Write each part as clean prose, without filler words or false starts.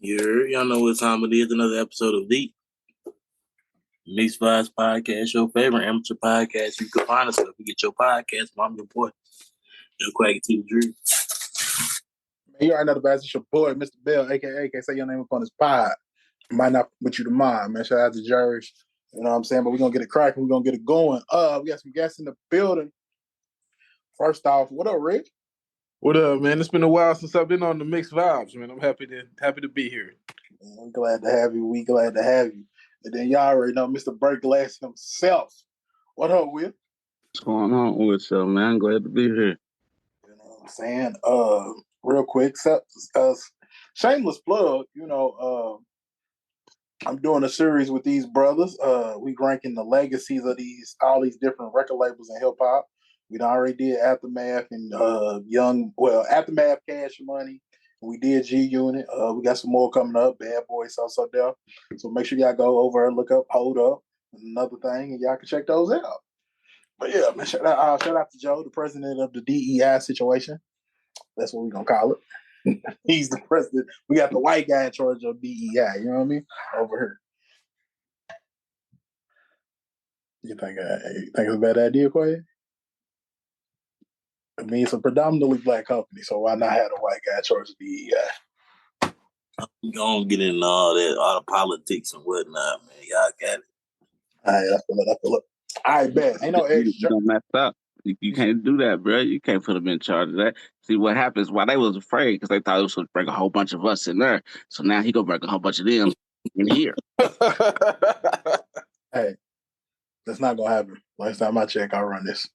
Y'all know what time it is. Another episode of the Mixed Vibes Podcast, your favorite amateur podcast. You can find us if you get your podcast. I'm your boy, your Quaggy T. Drew. You already know the best. It's your boy, Mr. Bell, aka can't say your name upon his pod. Might not put you to mind, man. Shout out to Jerry. You know what I'm saying? But we're gonna get it cracking, we're gonna get it going. We got some guests in the building. First off, what up, Rick? What up, man? It's been a while since I've been on the Mixed Vibes, man. I'm happy to be here. We're glad to have you. We glad to have you. And then y'all already know Mr. Burke Glass himself. What up, Will? What's going on with you, man? Glad to be here. You know what I'm saying? Real quick, shameless plug, I'm doing a series with these brothers. We ranking the legacies of all these different record labels in hip hop. We already did Aftermath and Aftermath, Cash Money. We did G Unit. We got some more coming up. Bad Boy, So There. So make sure y'all go over and look up Hold Up, another thing, and y'all can check those out. But yeah, man, shout out to Joe, the president of the DEI situation. That's what we're gonna call it. He's the president. We got the white guy in charge of DEI. You know what I mean? Over here. You think it's a bad idea, Quay? I mean, it's a predominantly black company, so why not have a white guy in charge of DEI? We gonna get into all the politics and whatnot, man. Y'all got it. All right, I feel it. I bet. Ain't no extra. You don't mess up. You can't do that, bro. You can't put them in charge of that. See what happens? Why they was afraid because they thought it was going to bring a whole bunch of us in there. So now he gonna bring a whole bunch of them in here. Hey, that's not gonna happen. Last time I checked, I run this.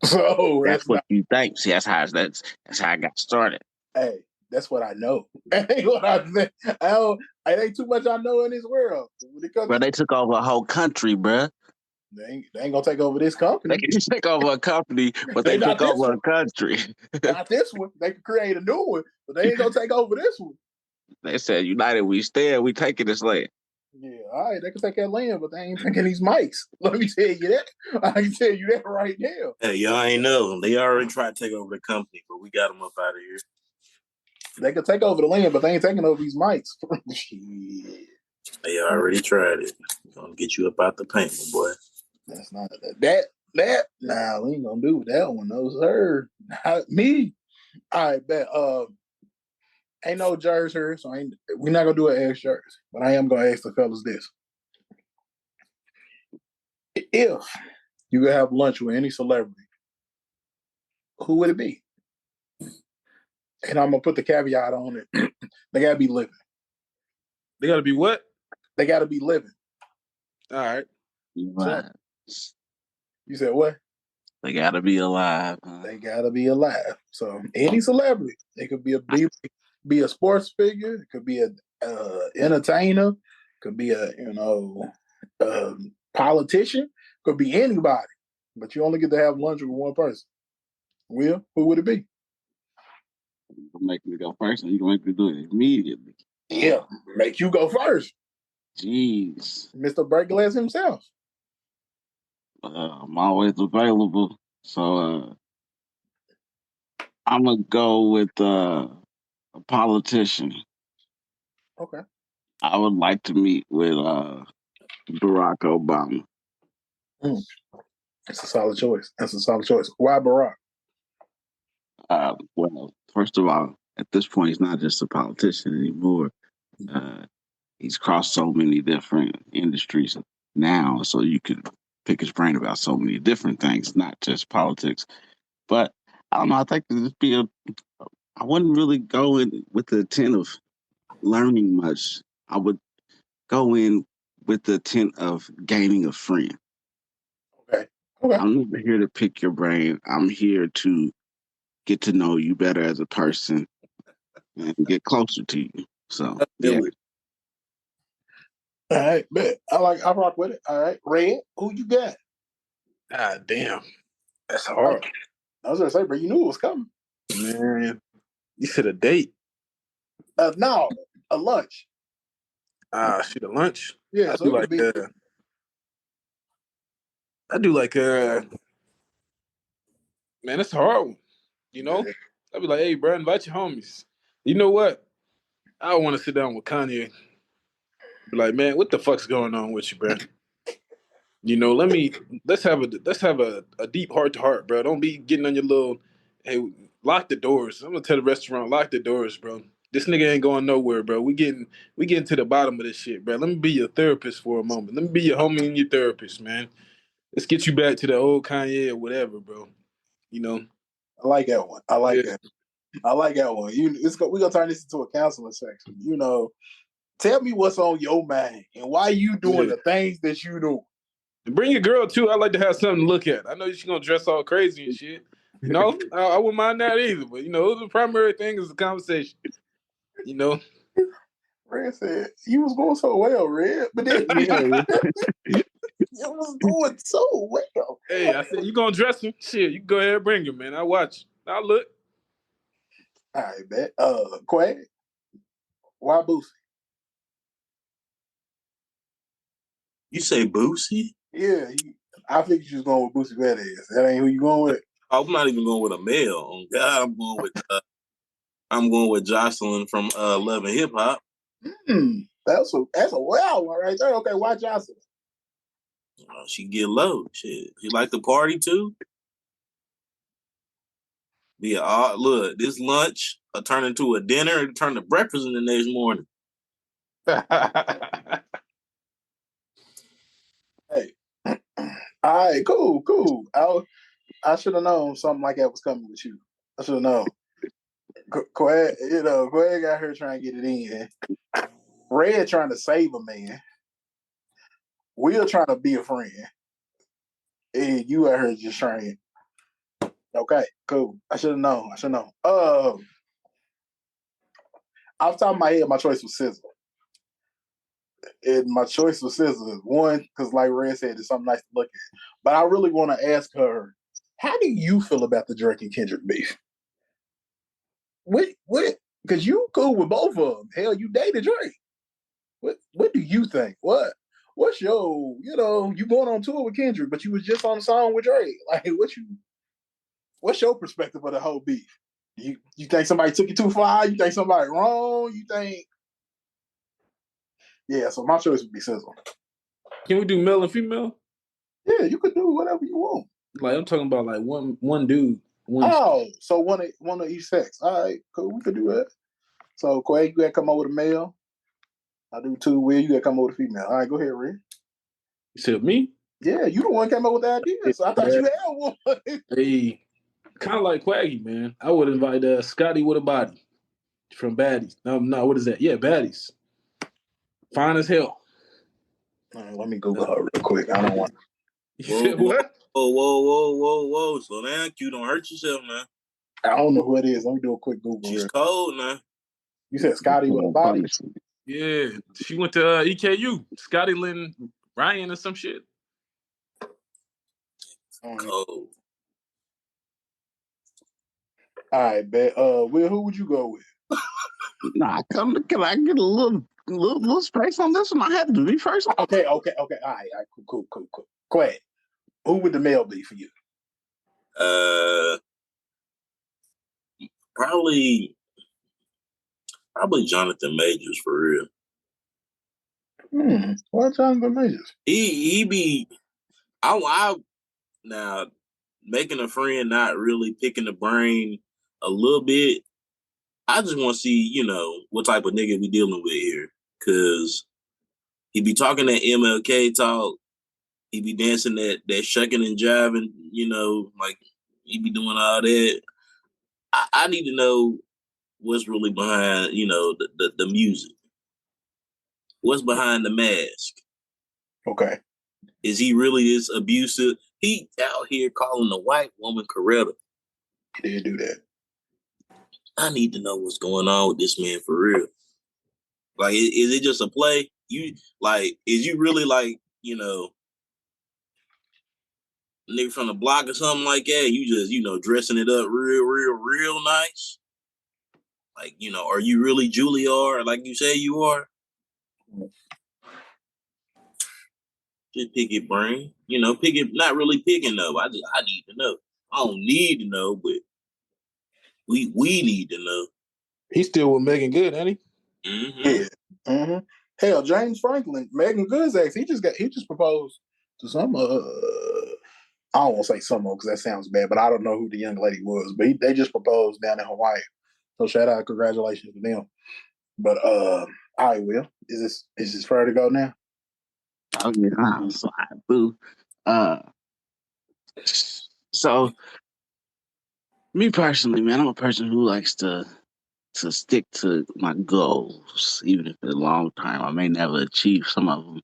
So that's what you think. See, that's how I got started. Hey, that's what I know. Ain't what I think. It ain't too much I know in this world. Bro, they took over a whole country, bro. They ain't gonna take over this company. They can just take over a company, but they took over a country. Not this one. They could create a new one, but they ain't gonna take over this one. They said, "United we stand. We taking this land." Yeah, all right. They can take that land, but they ain't taking these mics. Let me tell you that. I can tell you that right now. Hey, y'all ain't know. They already tried to take over the company, but we got them up out of here. They could take over the land, but they ain't taking over these mics. Shit. They already tried it. Gonna get you up out the paint, my boy. That's not that. Nah, we ain't gonna do that one. No, sir. Not me. All right, bet. Ain't no jerseys here, so we're not gonna do an ask jersey. But I am gonna ask the fellas this: if you could have lunch with any celebrity, who would it be? And I'm gonna put the caveat on it. They gotta be living. They gotta be what? They gotta be living. All right. Right. You said what? They gotta be alive. Huh? They gotta be alive. So any celebrity, it could be a sports figure, it could be a entertainer, could be a politician, could be anybody. But you only get to have lunch with one person. Will, who would it be? You can make me go first, and you can make me do it immediately. Yeah, make you go first. Jeez, Mr. Breakglass himself. I'm always available, so I'm gonna go with a politician. Okay. I would like to meet with Barack Obama. That's a solid choice. Why Barack? Well, first of all, at this point, he's not just a politician anymore. He's crossed so many different industries now, so you could pick his brain about so many different things, not just politics. But I don't know. I think I wouldn't really go in with the intent of learning much. I would go in with the intent of gaining a friend. Okay. I'm not here to pick your brain. I'm here to get to know you better as a person and get closer to you. So, yeah. All right, bet. I rock with it. All right. Red, who you got? Ah, damn. That's hard. I was gonna say, but you knew it was coming. Man, you said a date. No, a lunch. Shit, a lunch. Yeah, I so do it could be. Man, it's a hard one. You know, I'd be like, hey, bro, invite your homies. You know what? I want to sit down with Kanye. Be like, man, what the fuck's going on with you, bro? You know, let's have a deep heart to heart, bro. Don't be getting on your little, hey, lock the doors. I'm gonna tell the restaurant, lock the doors, bro. This nigga ain't going nowhere, bro. We getting to the bottom of this shit, bro. Let me be your therapist for a moment. Let me be your homie and your therapist, man. Let's get you back to the old Kanye or whatever, bro. You know. I like that one. I like that. I like that one. We're gonna turn this into a counseling section. You know, tell me what's on your mind and why you doing the things that you do. And bring your girl too. I like to have something to look at. I know she's gonna dress all crazy and shit. You know, I wouldn't mind that either. But you know, the primary thing is the conversation. You know. Red said you was going so well, Red, but then you was doing so well. Hey, I said you gonna dress him? Shit, you can go ahead and bring him, man. I watch. I look. All right, bet. Quay, why Boosie? You say Boosie? Yeah, I think you was going with Boosie Badass. That ain't who you going with. I'm not even going with a male. On God, I'm going with Jocelyn from Love and Hip Hop. That's a wild one right there. Okay, why Jocelyn? She get low. Shit, she like to party too. Yeah, look, this lunch turn into a dinner and turn to breakfast in the next morning. Hey, all right, cool. I should have known something like that was coming with you. I should have known. Quay got her trying to get it in. Red trying to save a man. Will trying to be a friend. And you at her just trying. Okay, cool. I should have known. Off the top of my head, my choice was SZA. And my choice was SZA. One, because like Red said, it's something nice to look at. But I really want to ask her, how do you feel about the Drake and Kendrick beef? What? Because you cool with both of them. Hell, you dated Drake. What do you think? What's your, you going on tour with Kendrick, but you was just on the song with Drake. Like, what's your perspective of the whole beef? You think somebody took it too far? You think somebody wrong? You think? Yeah, so my choice would be SZA. Can we do male and female? Yeah, you could do whatever you want. Like I'm talking about like one dude. So one of each sex. All right, cool. We could do that. So Quay, you gotta come up with a male. I do too. Will, you gotta come up with a female. All right, go ahead, Ray. You said me? Yeah, you the one came up with the idea. So I thought you had one. Hey, kind of like Quaggy, man. I would invite Scotty with a body from Baddies. No, what is that? Yeah, Baddies. Fine as hell. All right, let me Google her real quick. I don't want. You said what? Whoa. Slow down, Q. Don't hurt yourself, man. I don't know who it is. Let me do a quick Google. She's cold, man. You said Scotty with a body? Yeah, she went to EKU. Scotty Lynn Ryan or some shit. Cold. All right, bet. Will, who would you go with? Nah, can I get a little space on this one? I had to be first. Okay. All right, cool. Quay, who would the male be for you? Probably Jonathan Majors for real. Why Jonathan Majors? He be I now making a friend, not really picking the brain a little bit. I just want to see, what type of nigga we dealing with here. Cause he be talking that MLK talk. He be dancing that shucking and jiving, like he be doing all that. I need to know what's really behind, the music. What's behind the mask? Okay. Is he really this abusive? He out here calling a white woman Coretta. He did do that. I need to know what's going on with this man for real. Like, is it just a play? Is you really like, nigga from the block or something like that? You just, dressing it up real nice? Like, are you really Juilliard like you say you are? Just pick it, brain. Pick it, not really picking though. I need to know. I don't need to know, but we need to know. He's still with Megan Good, ain't he? Mm-hmm. Yeah. Mm-hmm. Hell, James Franklin, Megan Good's ex, he just proposed to some I don't want to say someone because that sounds bad, but I don't know who the young lady was. But they just proposed down in Hawaii. So shout out, congratulations to them. But I will. Is this fair to go now? Oh yeah, I'm sorry, boo. Uh, so me personally, man, I'm a person who likes to stick to my goals, even if it's a long time. I may never achieve some of them,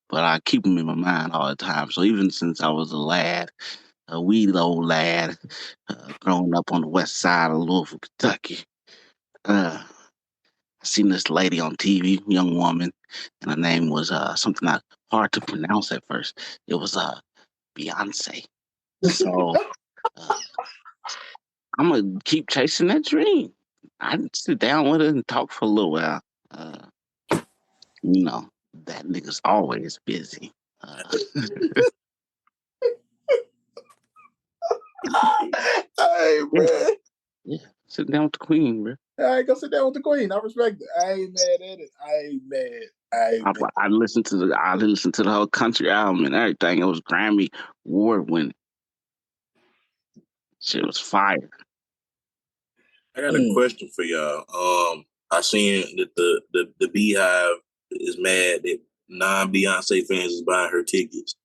but I keep them in my mind all the time. So even since I was a lad, a wee old lad, growing up on the west side of Louisville, Kentucky, I seen this lady on TV, young woman, and her name was something not hard to pronounce at first. It was Beyonce. So uh, I'm gonna keep chasing that dream. I sit down with her and talk for a little while. Uh, you know, that nigga's always busy. Hey Yeah, man, yeah. Sitting down with the queen, bro. I ain't gonna sit down with the queen. I respect it. I ain't mad at it. I ain't mad. I ain't mad. I listened to the whole country album and everything. It was Grammy award winning. Shit was fire. I got a question for y'all. I seen that the Beehive is mad that non-Beyonce fans is buying her tickets.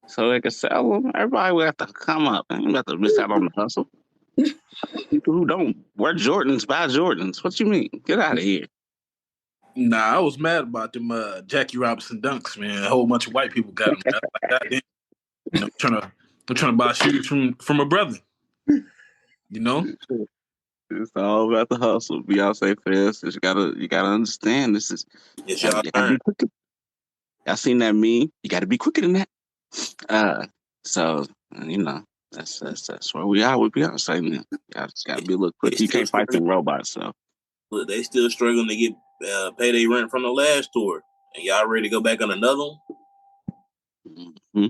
So they could sell them. Everybody would have to come up. I ain't got to miss out on the hustle. People who don't wear Jordans buy Jordans. What you mean? Get out of here. Nah, I was mad about them Jackie Robinson dunks, man. A whole bunch of white people got them. Like, goddamn, I'm trying to buy shoes from a brother. You know? It's all about the hustle. Beyonce fans, you gotta understand. This is It's you y'all gotta turn. be quicker. I seen that meme. You gotta be quicker than that. So you know that's where we are with Beyonce now. You gotta be a little They quicker. You still can't fight struggling. them robots. So Look, they still struggling to get pay their rent from the last tour, and y'all ready to go back on another one? hmm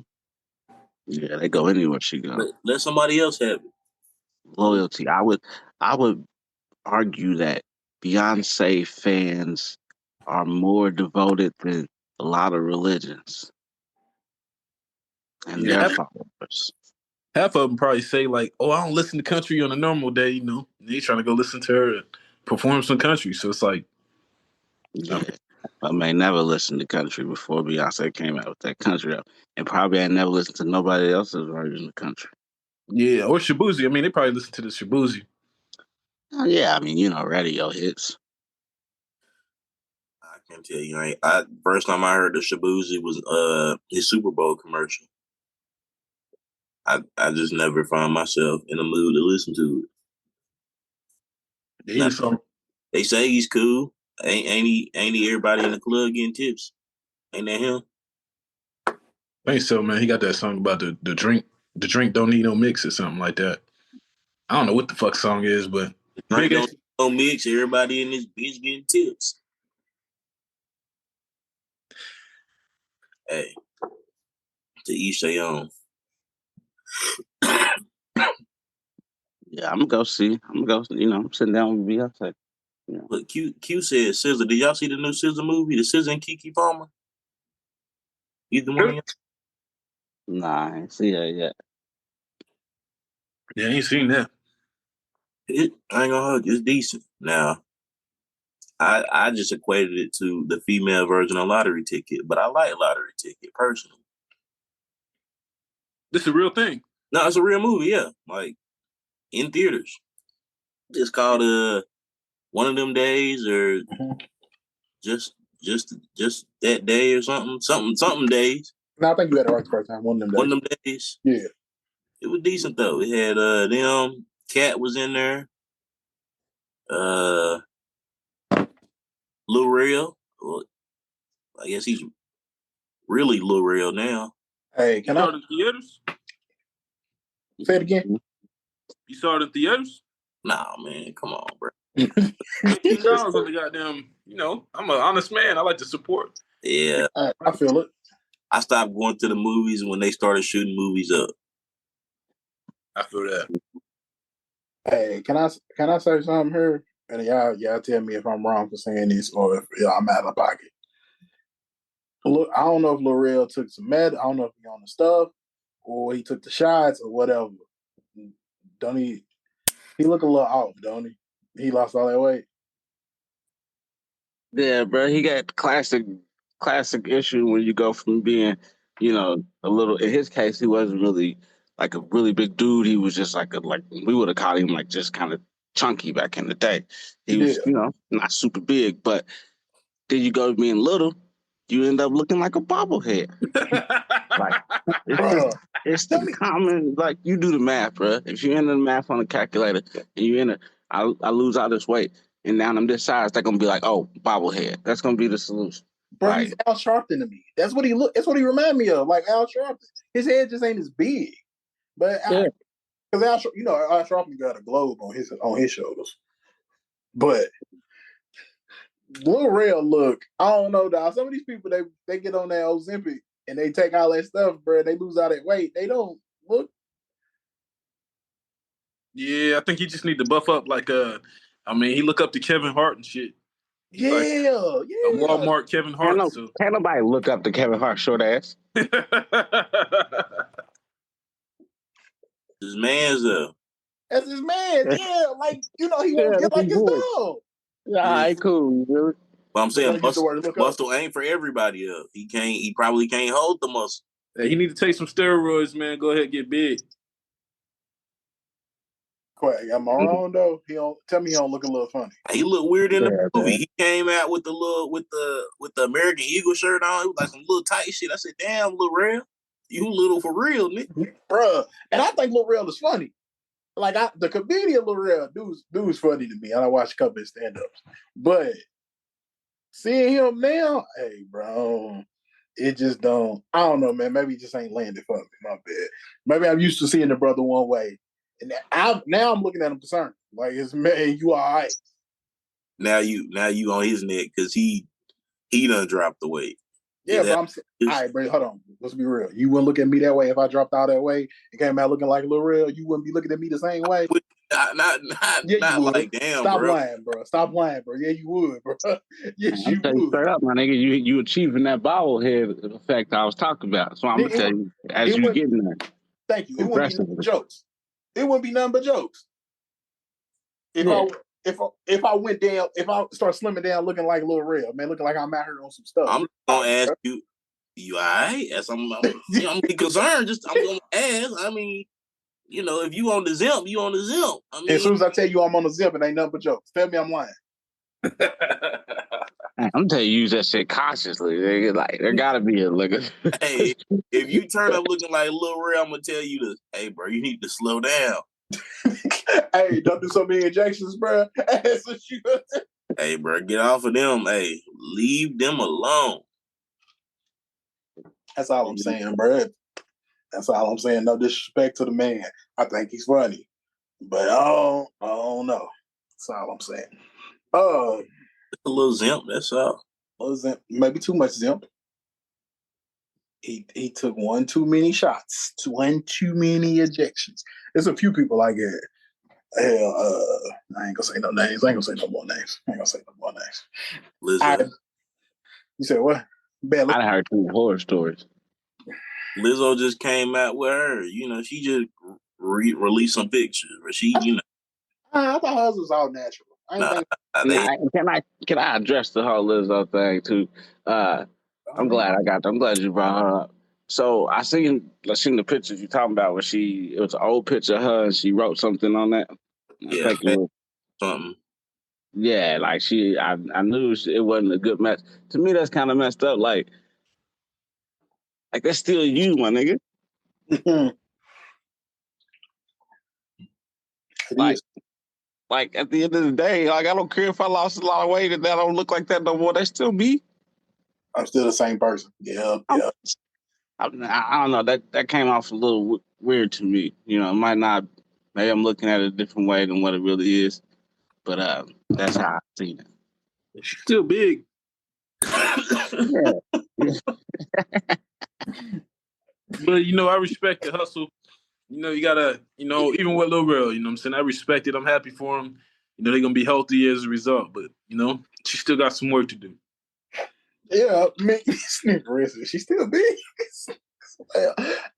yeah, they go anywhere she go. Let somebody else have it. Loyalty. I would argue that Beyonce fans are more devoted than a lot of religions and Yeah, their followers. half of them probably say like, "Oh, I don't listen to country on a normal day," you know. And they trying to go listen to her perform some country. So it's like, I Yeah. I may never listened to country before Beyonce came out with that country album. And probably I never listened to nobody else's version of country. yeah, or Shabuzi. I mean, they probably listen to the Shabuzi. Oh, yeah, I mean, radio hits. I can tell you, I first time I heard the Shabuzi was his Super Bowl commercial. I just never found myself in the mood to listen to it. Yeah, he Now, was so, they say he's cool. Ain't he everybody in the club getting tips? Ain't that him? I think so, man. He got that song about the drink. The drink don't need no mix or something like that. I don't know what the fuck song is, but The drink big don't ass. no mix. Everybody in this bitch getting tips. Hey, to each their own. Yeah, I'm going to go see. I'm sitting down with Beyonce. Look, Q said SZA. Did y'all see the new SZA movie? The SZA and Kiki Palmer? Either one of y'all? Nah, I ain't see that yet. Yeah, I ain't seen that. I ain't gonna hold you. It's decent. Now, I just equated it to the female version of lottery ticket, but I like lottery ticket personally. This is a real thing. No, it's a real movie, yeah. Like in theaters. It's called One of Them Days or just just that day or something days. No, I think you had it right the first time. One of them One days. of them days. Yeah. It was decent though. It had them. Cat was in there. Uh, Lil Real. Well, I guess he's really Lil Real now. Hey, You can saw I it in theaters? say it again? You saw it in theaters? Nah, man, come on, bro. $15 on the goddamn. You know, I'm an honest man. I like to support. Yeah, I feel it. I stopped going to the movies when they started shooting movies up. I feel that. Hey, can I say something here? And y'all tell me if I'm wrong for saying this or if I'm out of pocket. Look, I don't know if L'Oreal took some med. I don't know if he on the stuff or he took the shots or whatever. Don't he? He look a little off, don't he? He lost all that weight. Yeah, bro, he got classic issue when you go from being, a little. In his case, he wasn't really like a really big dude. He was just like we would have called him like just kind of chunky back in the day. He was, Yeah. not super big, but then you go to being little, you end up looking like a bobblehead. Like Bruh, it's tell the me, common, like, you do the math, bro. If you enter the math on a calculator and you enter, I lose all this weight and now I'm this size, they're gonna be like, oh, bobblehead. That's gonna be the solution. bro, he's Like, Al Sharpton to me. That's what he look. That's what he remind me of, like Al Sharpton. His head just ain't as big, but yeah. because Al Sharpton got a globe on his shoulders, but Lil Rel look. I don't know, dog. Some of these people they get on that Ozempic and they take all that stuff, bro. They lose all that weight. They don't look. Yeah, I think he just need to buff up. Like, he look up to Kevin Hart and shit. He's like Yeah, a yeah. Walmart Kevin Can't, Hart. no, So can't nobody look up to Kevin Hart short ass. His man's up. That's his man. Yeah, like he Yeah, won't get that's like his his boy. dog. Yeah, all Yeah. right, cool. Really? But I'm saying Use the word look up. muscle ain't for everybody up. He probably can't hold the muscle. hey, he need to take some steroids, man. Go ahead and get big. Quack, am I wrong though? He don't tell me he don't look a little funny. He looked weird in the Yeah, movie. man. He came out with the American Eagle shirt on. It was like some little tight shit. I said, "Damn, Lil Rel, you little for real, nigga." Bruh. And I think Lil Rel is funny. Like the comedian Lil Rel, dude's funny to me. I watch a couple of stand-ups. But seeing him now, hey, bro, it just don't. I don't know, man. Maybe it just ain't landed for me. My bad. Maybe I'm used to seeing the brother one way, and now I'm looking at him concerned. Like, it's man, you all right? Now you on his neck because he done dropped the weight. Yeah, but I'm saying, all right, bro. Hold on. Let's be real. You wouldn't look at me that way if I dropped out that way and came out looking like Lil Rel. You wouldn't be looking at me the same way. Not like damn, Stop bro. lying, bro. Stop lying, bro. Yeah, you would, bro. Yes, I'm you telling you would. straight up, my nigga, you achieving that bobblehead effect I was talking about. So I'm gonna tell you, as you getting there, Thank you. It wouldn't be nothing but progressively. jokes. It wouldn't be nothing but jokes. If I went down, if I start slimming down, looking like Lil Rel, man, looking like I'm out here on some stuff. I'm gonna ask you all right? As I'm be concerned. I'm gonna ask. I mean, if you on the zimp, you on the zimp. I mean, as soon as I tell you I'm on the zip, it ain't nothing but jokes. Tell me I'm lying. I'm telling you, use that shit cautiously. Nigga. Like, there gotta be a look. hey, if you turn up looking like Lil Rel, I'm gonna tell you this. Hey, bro, you need to slow down. Hey, don't do so many injections, bro. Hey, bro, get off of them. Hey, leave them alone. That's all I'm saying, bro. That's all I'm saying. No disrespect to the man. I think he's funny, but I don't know. That's all I'm saying. A little zimp. That's all. Maybe too much zimp. He took one too many shots, one too many ejections. There's a few people like it. Hell, I ain't gonna say no names. I ain't gonna say no more names. Lizzo. You said what? I heard two horror stories. Lizzo just came out with her. She just released some pictures where she, I thought hers was all natural. Can I address the whole Lizzo thing too? I'm glad you brought her up. So I seen the pictures you talking about where it was an old picture of her and she wrote something on that. Yeah, I think it was something. Yeah, like I knew it wasn't a good match. To me, that's kind of messed up. Like that's still you, my nigga. Like at the end of the day, like I don't care if I lost a lot of weight and I don't look like that no more. That's still me. I'm still the same person. Yeah. I don't know. That came off a little weird to me. It might not. Maybe I'm looking at it a different way than what it really is. But that's how I seen it. She's still big. Yeah. But I respect the hustle. You gotta, even with Lil Rel, you know what I'm saying? I respect it. I'm happy for him. You know, they're gonna be healthy as a result, but you know, she still got some work to do. Yeah, me, she's still big.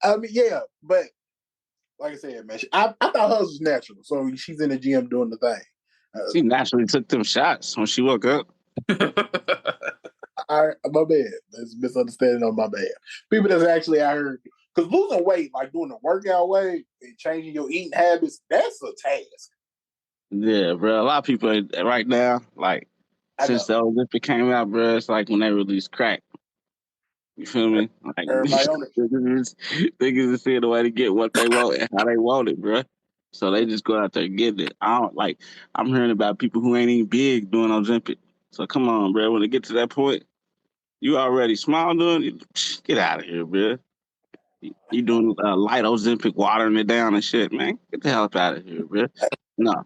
I mean, yeah, but like I said, man, I thought hers was natural. So she's in the gym doing the thing. She naturally took them shots when she woke up. My bad. There's a misunderstanding on my bad. People that's actually I heard because losing weight, like doing the workout way and changing your eating habits, that's a task. Yeah, bro. A lot of people right now, like since the Olympic came out, bro, it's like when they released crack. You feel me? Like Everybody on it. niggas is seeing the way to get what they want and how they want it, bro. So they just go out there and get it. I'm hearing about people who ain't even big doing Ozempic. So come on, bro. When it get to that point, you already small doing it. Get out of here, bro. You doing light Ozempic, watering it down and shit, man. Get the hell up out of here, bro. No.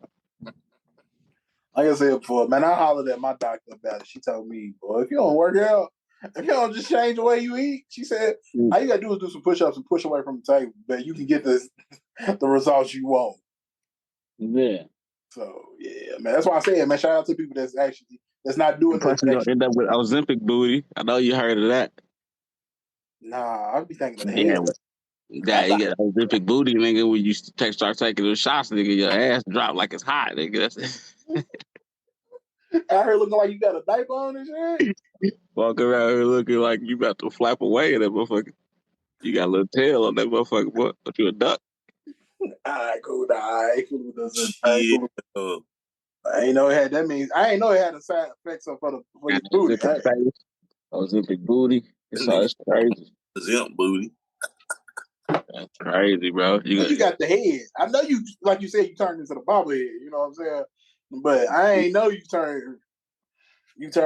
Like I said before, man, I hollered at my doctor about it. She told me, boy, if you don't work out, if you don't just change the way you eat, she said, all you gotta do is do some push-ups and push away from the table, but you can get the results you want. Yeah. So yeah, man, that's why I said, man, shout out to people that's not doing Plus, you're gonna end up with Ozempic booty. I know you heard of that. Nah, I'd be thinking of the Yeah, head. yeah, you got Ozempic booty, nigga. When you start taking those shots, nigga, your ass drop like it's hot, nigga. That's I heard looking like you got a diaper on and shit. walking around here looking like you about to flap away in that motherfucker. You got a little tail on that motherfucker, boy. But you a duck. All right, cool. Nah, I ain't cool with those. Yeah. I ain't know it had that means. I ain't know it had a side effects for your booty. Ozempic booty. It's crazy. Zimp booty. That's crazy, bro. You got the head. I know you, like you said, you turned into the bobblehead. You know what I'm saying? But I ain't know you turned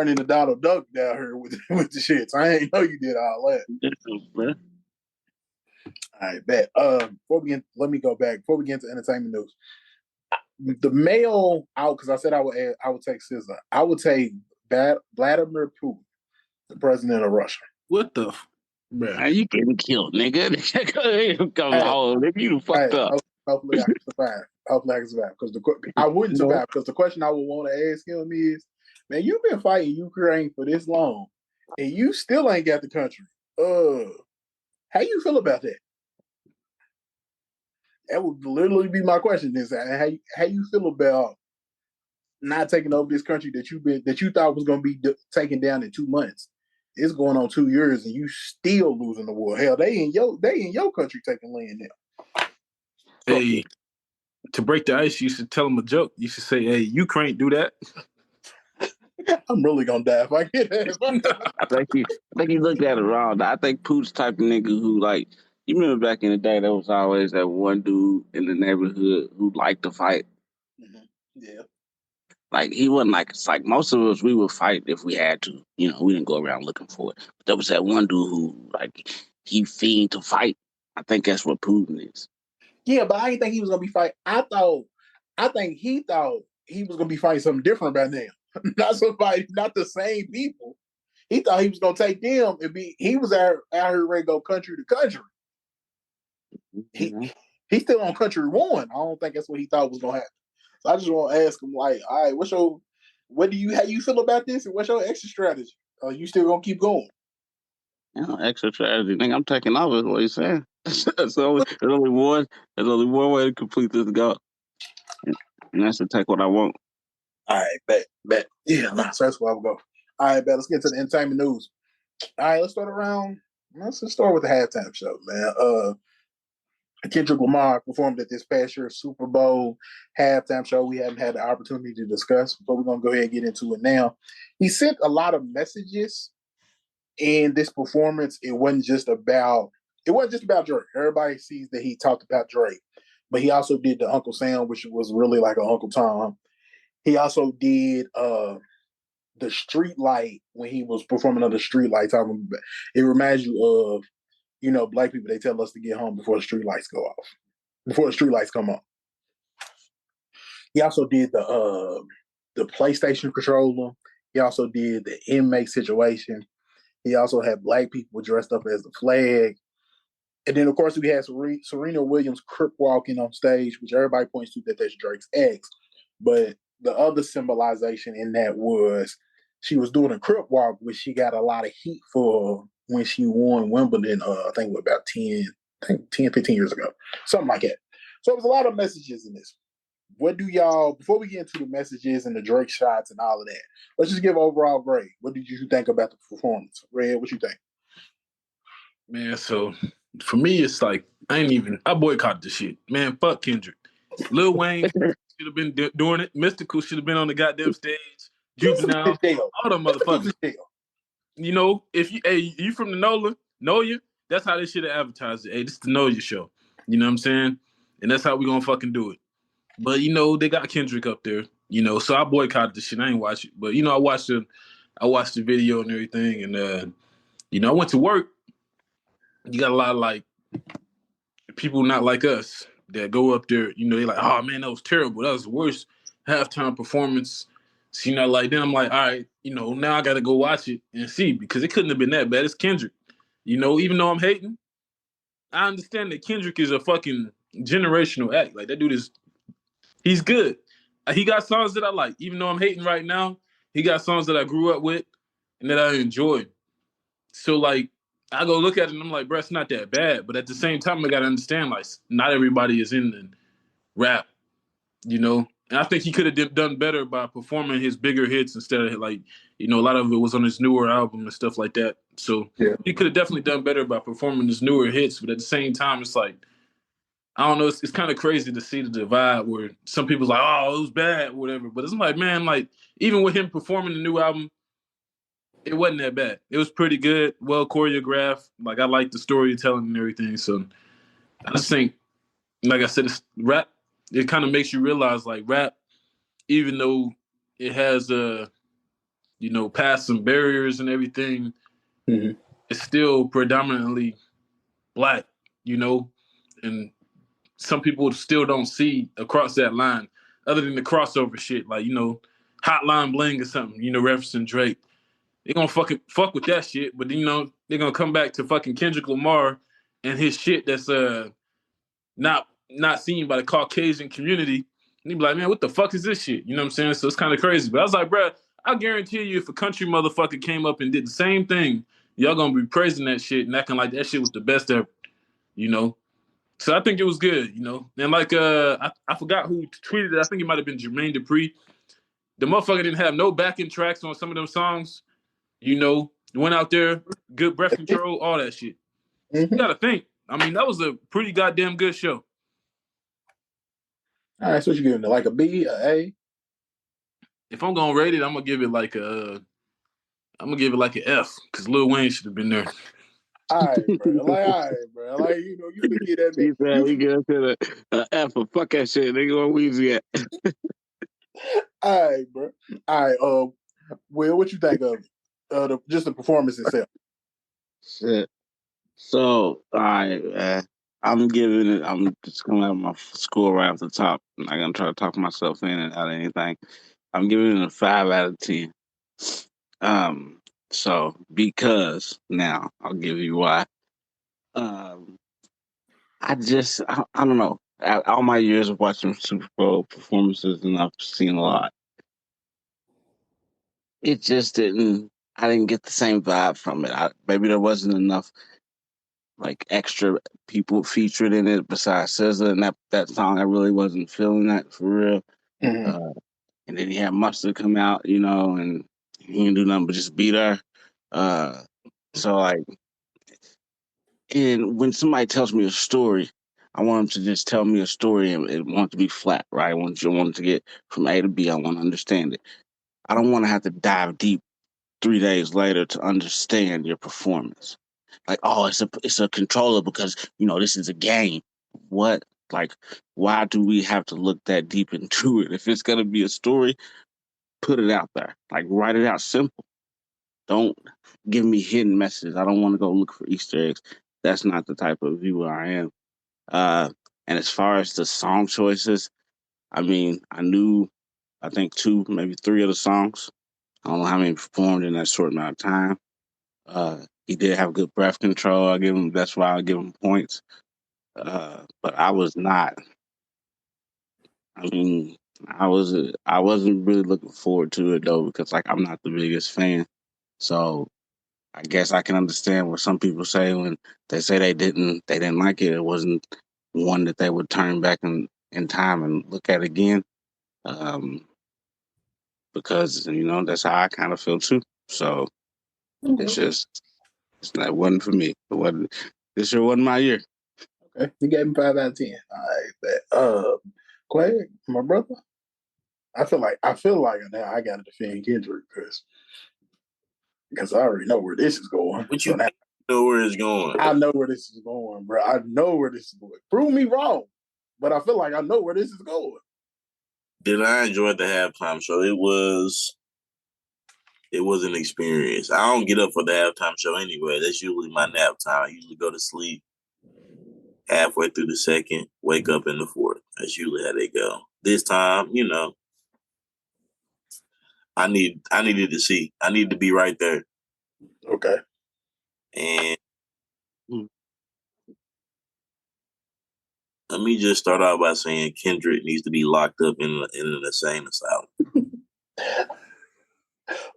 into Donald Duck down here with the shits. I ain't know you did all that. All right, bet. Let me go back before we get into entertainment news. The male out because I said I would take SZA. I would take Vladimir Putin, the president of Russia. What the? Man, you getting killed, nigga. Come on, nigga, you fucked up. Hopefully I can survive. Because I wouldn't survive because the question I would want to ask him is, man, you've been fighting Ukraine for this long, and you still ain't got the country. How you feel about that? That would literally be my question. Is how you feel about not taking over this country that you thought was going to be taken down in 2 months? It's going on 2 years, and you still losing the war. Hell, they in your country taking land now. Hey, to break the ice, you should tell them a joke. You should say, "Hey, Ukraine, do that." I'm really gonna die if I get that. I think he looked at it wrong. I think Putin's type of nigga who like you remember back in the day there was always that one dude in the neighborhood who liked to fight. Mm-hmm. Yeah. Like he wasn't like it's like most of us we would fight if we had to. You know, we didn't go around looking for it. But there was that one dude who like he fiend to fight. I think that's what Putin is. Yeah, but I didn't think he was gonna be fighting. I think he thought he was gonna be fighting something different by now. Not the same people. He thought he was gonna take them and he was out here ready to go country to country. He's still on country one. I don't think that's what he thought was gonna happen. So I just want to ask him, like, all right, how you feel about this, and what's your exit strategy? Are you still gonna keep going? Extra strategy. Think I'm taking over is what he's saying. There's only one way to complete this goal. And that's to take what I want. All right, bet. Yeah, so that's where I would go. All right, bet. Let's get to the entertainment news. All right, let's just start with the halftime show, man. Kendrick Lamar performed at this past year's Super Bowl halftime show. We haven't had the opportunity to discuss, but we're gonna go ahead and get into it now. He sent a lot of messages in this performance. It wasn't just about Drake. Everybody sees that he talked about Drake, but he also did the Uncle Sam, which was really like an Uncle Tom. He also did the street light when he was performing on the street light. It reminds you of, black people. They tell us to get home before the street lights go off, before the street lights come on. He also did the PlayStation controller. He also did the inmate situation. He also had black people dressed up as the flag. And then, of course, we had Serena Williams crip walking on stage, which everybody points to that that's Drake's ex. But the other symbolization in that was she was doing a crip walk, which she got a lot of heat for when she won Wimbledon, I think about 15 years ago, something like that. So it was a lot of messages in this. What do y'all, before we get into the messages and the Drake shots and all of that, let's just give overall grade. What did you think about the performance? Red, what you think? Man, so for me, it's like I boycotted the shit. Man, fuck Kendrick. Lil Wayne should have been doing it. Mystical should have been on the goddamn stage. Juvenile, all them motherfuckers. You know, if you from the NOLA, know you, that's how they should have advertised it. Hey, this is the Know You show. You know what I'm saying? And that's how we gonna fucking do it. But you know, they got Kendrick up there, you know, so I boycotted the shit. I ain't watch it. But you know, I watched the video and everything, and you know, I went to work. You got a lot of like people not like us that go up there, you know, they're like, oh man, that was terrible. That was the worst halftime performance. So, you know, like then I'm like, all right, you know, now I gotta go watch it and see because it couldn't have been that bad. It's Kendrick. You know, even though I'm hating, I understand that Kendrick is a fucking generational act. Like that dude he's good. He got songs that I like. Even though I'm hating right now, he got songs that I grew up with and that I enjoy. So like I go look at it and I'm like, bro, it's not that bad. But at the same time, I gotta understand, like, not everybody is in the rap, you know? And I think he could have done better by performing his bigger hits instead of like, you know, a lot of it was on his newer album and stuff like that. So yeah, he could have definitely done better by performing his newer hits, but at the same time, it's like, I don't know, it's kind of crazy to see the divide where some people's like, oh, it was bad, whatever. But it's like, man, like, even with him performing the new album, it wasn't that bad. It was pretty good, well choreographed. Like I like the storytelling and everything. So I just think, like I said, it's rap. It kind of makes you realize, like rap, even though it has you know, passed some barriers and everything, it's still predominantly black. You know, and some people still don't see across that line, other than the crossover shit, like you know, Hotline Bling or something. You know, referencing Drake. They're gonna fucking fuck with that shit, but you know, they're gonna come back to fucking Kendrick Lamar and his shit that's not seen by the Caucasian community. And he be like, man, what the fuck is this shit? You know what I'm saying? So it's kind of crazy. But I was like, bro, I guarantee you if a country motherfucker came up and did the same thing, y'all gonna be praising that shit and acting like that shit was the best ever, you know? So I think it was good, you know? And like, I forgot who tweeted it. I think it might have been Jermaine Dupri. The motherfucker didn't have no backing tracks on some of them songs. You know, went out there, good breath control, all that shit. You gotta think. I mean, that was a pretty goddamn good show. All right, so what you giving it? Like a B, a A? If I'm gonna rate it, I'm gonna give it like an F because Lil Wayne should have been there. All right, bro. Like, you know, you could get that. He said he get to the F for fuck that shit. Nigga, where Weezy at? All right, bro. All right. Will, what you think of just the performance itself? Shit. So, all right, man. I'm just coming out of my score right off the top. I'm not gonna try to talk myself in and out of anything. I'm giving it a 5 out of 10. So because now I'll give you why. I don't know. All my years of watching Super Bowl performances, and I've seen a lot. It just didn't. I didn't get the same vibe from it. Maybe there wasn't enough like extra people featured in it besides SZA, and that song I really wasn't feeling that for real. And then he had Mustard come out, you know, and he didn't do nothing but just beat her. So like, and when somebody tells me a story, I want them to just tell me a story and want it to be flat, right? I want it to get from A to B. I want to understand it. I don't want to have to dive deep 3 days later to understand your performance. Like, oh, it's a controller because you know this is a game. What? Like, why do we have to look that deep into it? If it's gonna be a story, put it out there. Like, write it out simple. Don't give me hidden messages. I don't want to go look for Easter eggs. That's not the type of viewer I am. And as far as the song choices, I mean, I think 2, maybe 3 of the songs. I don't know how many performed in that short amount of time. He did have good breath control. That's why I give him points. But I was not. I mean, I wasn't really looking forward to it though because like I'm not the biggest fan. So I guess I can understand what some people say when they say they didn't like it. It wasn't one that they would turn back in time and look at again. Um, because that's how I kind of feel too. So it's just it wasn't for me. It wasn't. This year wasn't my year. Okay, you gave him 5 out of 10. All right, bet. Quay, my brother. I feel like now I got to defend Kendrick because I already know where this is going. What So you now know where it's going? I know where this is going, bro. I know where this is going. Prove me wrong, but I feel like I know where this is going. Did I enjoy the halftime show? It was an experience. I don't get up for the halftime show anyway. That's usually my nap time. I usually go to sleep halfway through the second, wake up in the fourth. That's usually how they go. This time, I needed to see. I needed to be right there. Okay. And let me just start out by saying Kendrick needs to be locked up in an insane asylum.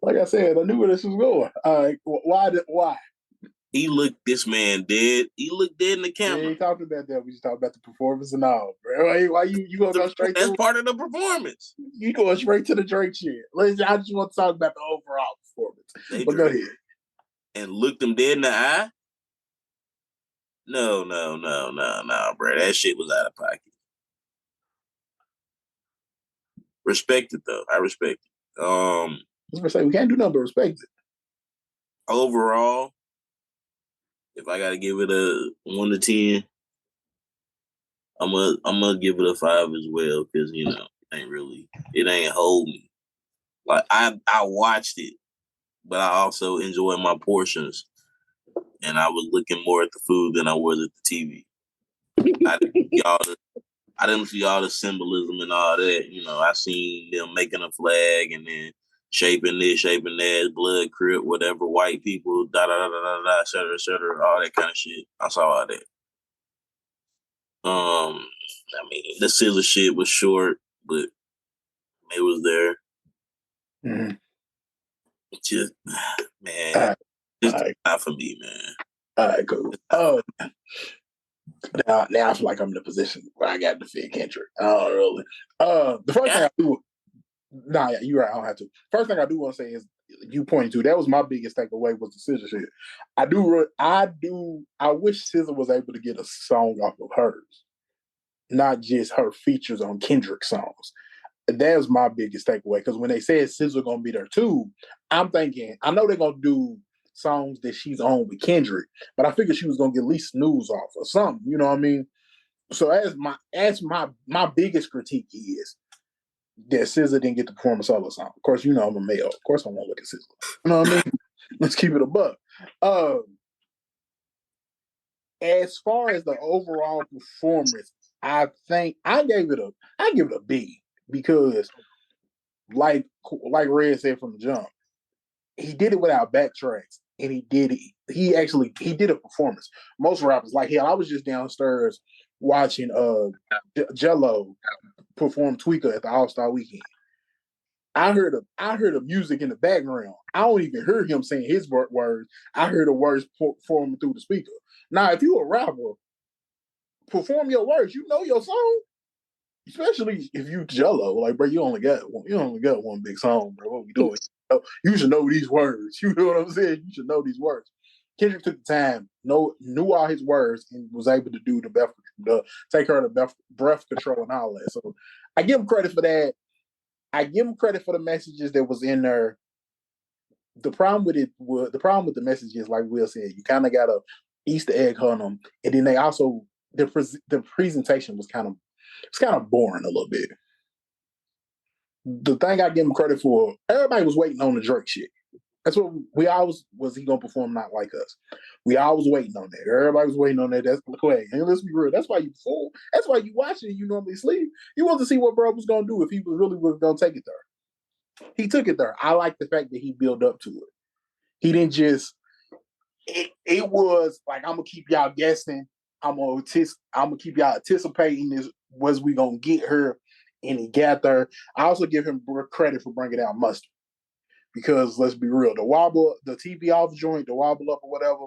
Like I said, I knew where this was going. Why? This man dead. He looked dead in the We camera. ain't talking about that. We just talking about the performance and all, bro. Why you gonna go straight That's to part of the performance. you going straight to the Drake shit? I just want to talk about the overall performance. But go ahead. And looked him dead in the eye? No, bro. That shit was out of pocket. Respect it though. I respect it. I was gonna say we can't do nothing but respect it. Overall, if I gotta give it a 1 to 10, I'm gonna give it a 5 as well because it ain't hold me. Like I watched it, but I also enjoyed my portions, and I was looking more at the food than I was at the TV. I didn't see all the symbolism and all that. I seen them making a flag and then shaping this, shaping that, blood, crip, whatever, white people, da da da da da, et cetera, all that kind of shit. I saw all that. The scissor shit was short, but it was there. Mm-hmm. Just, man, not for me, man. All right, cool. Now I feel like I'm in a position where I got to defend Kendrick. I don't really. The first thing I do. Nah, yeah, you're right. I don't have to. First thing I do want to say is you pointed to that was my biggest takeaway was the scissor shit. I wish SZA was able to get a song off of hers, not just her features on Kendrick songs. That was my biggest takeaway because when they said SZA gonna be there too, I'm thinking I know they're gonna do songs that she's on with Kendrick, but I figured she was gonna get at least Snooze off or something. You know what I mean? So as my biggest critique is that SZA didn't get to perform a solo song. Of course, I'm a male. Of course, I want to look at SZA. You know what I mean? Let's keep it a buck. As far as the overall performance, I think I give it a B because, like Red said from the jump, he did it without backtracks, and he did it. He did a performance. Most rappers, like hell, I was just downstairs watching Jello perform Tweaker at the All-Star Weekend. I heard the music in the background. I don't even hear him saying his words. I heard the words performing through the speaker. Now, if you a rapper, perform your words. You know your song, especially if you Jello. Like, bro, you only got one big song, bro. What we doing? You should know these words. You know what I'm saying? You should know these words. Kendrick took the time, knew all his words, and was able to do take her to breath control and all that. So I give him credit for that. I give him credit for the messages that was in there. The problem with the messages, like Will said, you kind of got to Easter egg on them, and then they also the presentation was kind of boring a little bit. The thing I give him credit for, everybody was waiting on the Drake shit. That's what we always was. He gonna perform not like us? We always waiting on that. Everybody was waiting on that. That's the way. And let's be real. That's why you fool. That's why you watch it. You normally sleep. You want to see what bro was gonna do if he was gonna take it there. He took it there. I like the fact that he built up to it. He didn't just. It was like I'm gonna keep y'all guessing. I'm gonna keep y'all anticipating this. Was we gonna get her? and he got there. I also give him credit for bringing out Mustard because let's be real, the TV off joint, the wobble up or whatever,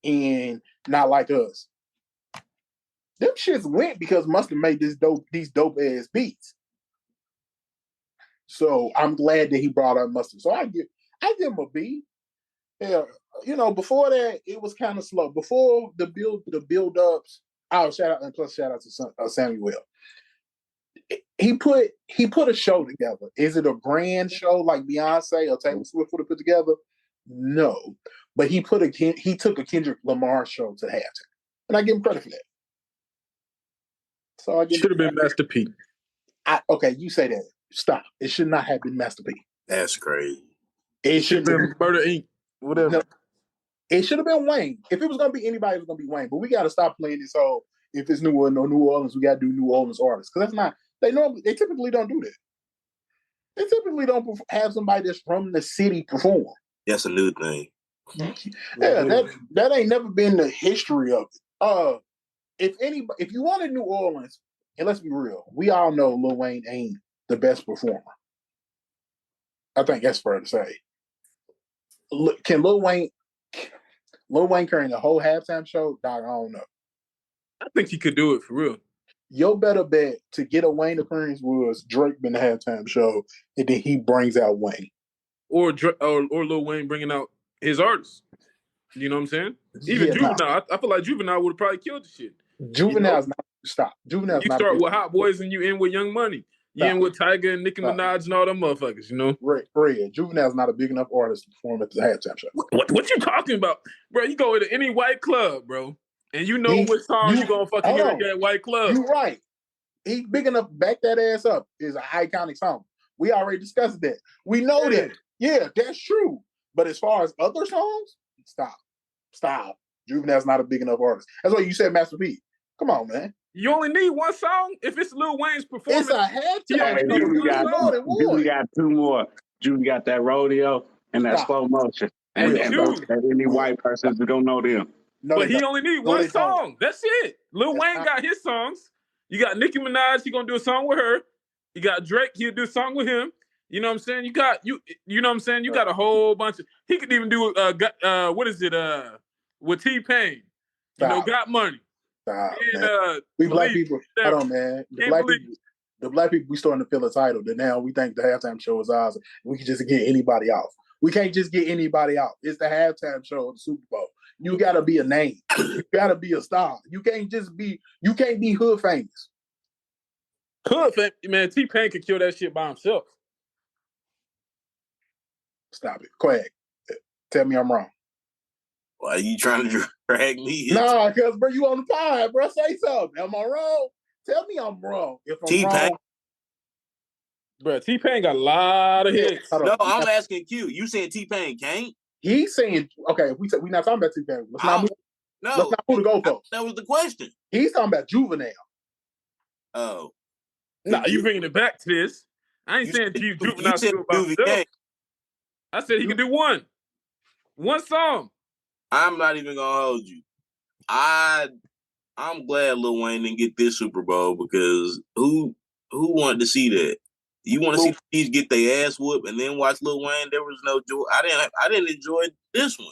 and Not Like Us. Them shits went because Mustard made these dope ass beats. So I'm glad that he brought out Mustard. So I give him a B. Yeah, before that it was kind of slow. Before the build ups. Shout out to Samuel. He put a show together. Is it a grand show like Beyonce or Taylor Swift would have put together? No, but he took a Kendrick Lamar show to halftime, and I give him credit for that. So I should have been Master P. Okay, you say that. Stop. It should not have been Master P. That's crazy. It should have been Murder Inc. Whatever. No, it should have been Wayne. If it was going to be anybody, it was going to be Wayne. But we got to stop playing this whole, if it's New Orleans, we got to do New Orleans artists. Because that's not, they typically don't do that. They typically don't have somebody that's from the city perform. That's a new thing. Yeah, that ain't never been the history of it. If you wanted New Orleans, and let's be real, we all know Lil Wayne ain't the best performer. I think that's fair to say. Can Lil Wayne carrying the whole halftime show? Dog, I don't know. I think he could do it for real. Your better bet to get a Wayne appearance was Drake been the halftime show, and then he brings out Wayne. Or Lil Wayne bringing out his artists. You know what I'm saying? Even Juvenile. I feel like Juvenile would have probably killed the shit. Juvenile's not stop. Juvenile's you not. You start with Hot Boys and you end with Young Money. You end with Tyga and Nicki Minaj and all them motherfuckers, you know? Red. Juvenile's not a big enough artist to perform at the halftime show. What you talking about? Bro, you go to any white club, bro, and you know what song you gonna fucking hear at that white club. You're right. He's big enough to back that ass up. Is an iconic song. We already discussed that. We know that. Yeah, that's true. But as far as other songs, stop. Juvenile's not a big enough artist. That's why you said Master P. Come on, man. You only need one song if it's Lil Wayne's performance. It's a halftime. Juvie got two more. Juvie got that rodeo and that slow motion. And any white persons who don't know them. But he only need one song. That's it. Lil Wayne got his songs. You got Nicki Minaj, he gonna do a song with her. You got Drake, he'll do a song with him. You know what I'm saying? You know what I'm saying? You got a whole bunch of, he could even do what is it? With T-Pain. Got Money. And, we black people, hold on, man. The black people, we starting to feel entitled that now we think the halftime show is ours. We can just get anybody off. We can't just get anybody out. It's the halftime show of the Super Bowl. You gotta be a name. You gotta be a star. You can't be hood famous. Hood famous, man. T-Pain could kill that shit by himself. Stop it. Quag. Tell me I'm wrong. Why are you trying to drag me? Nah, because, bro, you on the pod, bro. Say something. Am I wrong? Tell me I'm wrong. If I'm wrong. Bro, T-Pain got a lot of hits. No, I'm asking Q. You saying T-Pain can't? He's saying, okay, we not talking about T-Pain. Let's not move the goalpost. That was the question. He's talking about Juvenile. Oh. Nah, you bringing it back to this. I ain't saying Juvenile still by himself. I said he can do one. One song. I'm not even gonna hold you. I'm glad Lil Wayne didn't get this Super Bowl because who wanted to see that? You want to see the Chiefs get their ass whooped and then watch Lil Wayne? There was no joy. I didn't enjoy this one.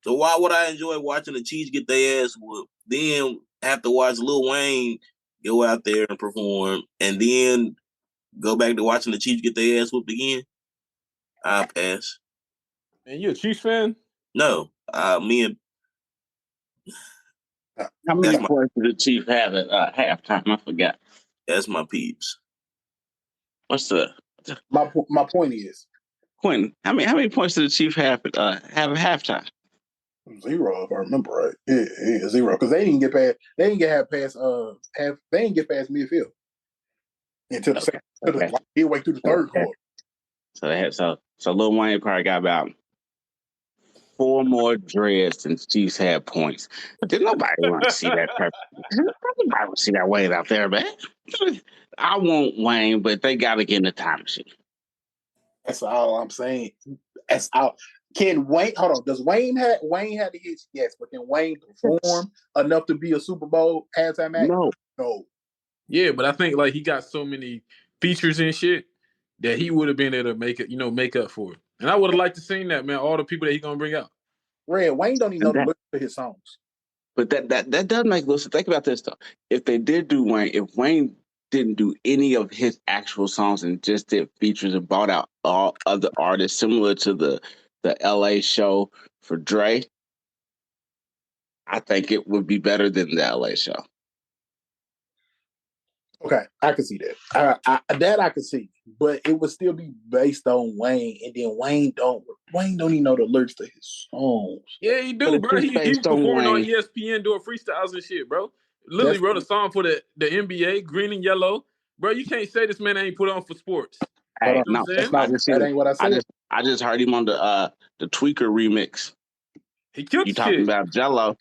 So why would I enjoy watching the Chiefs get their ass whooped? Then have to watch Lil Wayne go out there and perform, and then go back to watching the Chiefs get their ass whooped again? I'll pass. And you a Chiefs fan? No, me and. How many points did the Chiefs have at halftime? I forgot. That's my peeps. What's the? My point is, Quentin, how many points did the Chiefs have at halftime? 0, if I remember right. Yeah, 0. Because they didn't get past. They didn't get past. They didn't get past midfield until the second. Midway through the third quarter. So they had so Lil Wayne probably got about 4 more dreads than the Chiefs had points. Did nobody want to see that person? Nobody want to see that Wayne out there, man. I want Wayne, but they got to get in the time machine. That's all I'm saying. That's all. Can Wayne? Hold on. Does Wayne had the hits? Yes, but can Wayne perform enough to be a Super Bowl halftime act? No. Yeah, but I think like he got so many features and shit that he would have been able to make it, make up for it. And I would have liked to seen that, man. All the people that he gonna bring out. Red Wayne don't even know the lyrics for his songs. But that does make little sense. Think about this though. If they did do Wayne, if Wayne didn't do any of his actual songs and just did features and brought out all other artists similar to the LA show for Dre, I think it would be better than the LA show. Okay, I can see that. That I can see, but it would still be based on Wayne, and then Wayne don't even know the lyrics to his songs. Yeah, he But do, if bro. it's He was based on performing on Wayne, ESPN doing freestyles and shit, bro. Literally wrote a song for the NBA, Green and Yellow. Bro, you can't say this man ain't put on for sports. Hold hey, on, You know no, what I'm that's saying? not. That ain't what I said. I just heard him on the Tweaker remix. He killed You the talking shit. about Jello?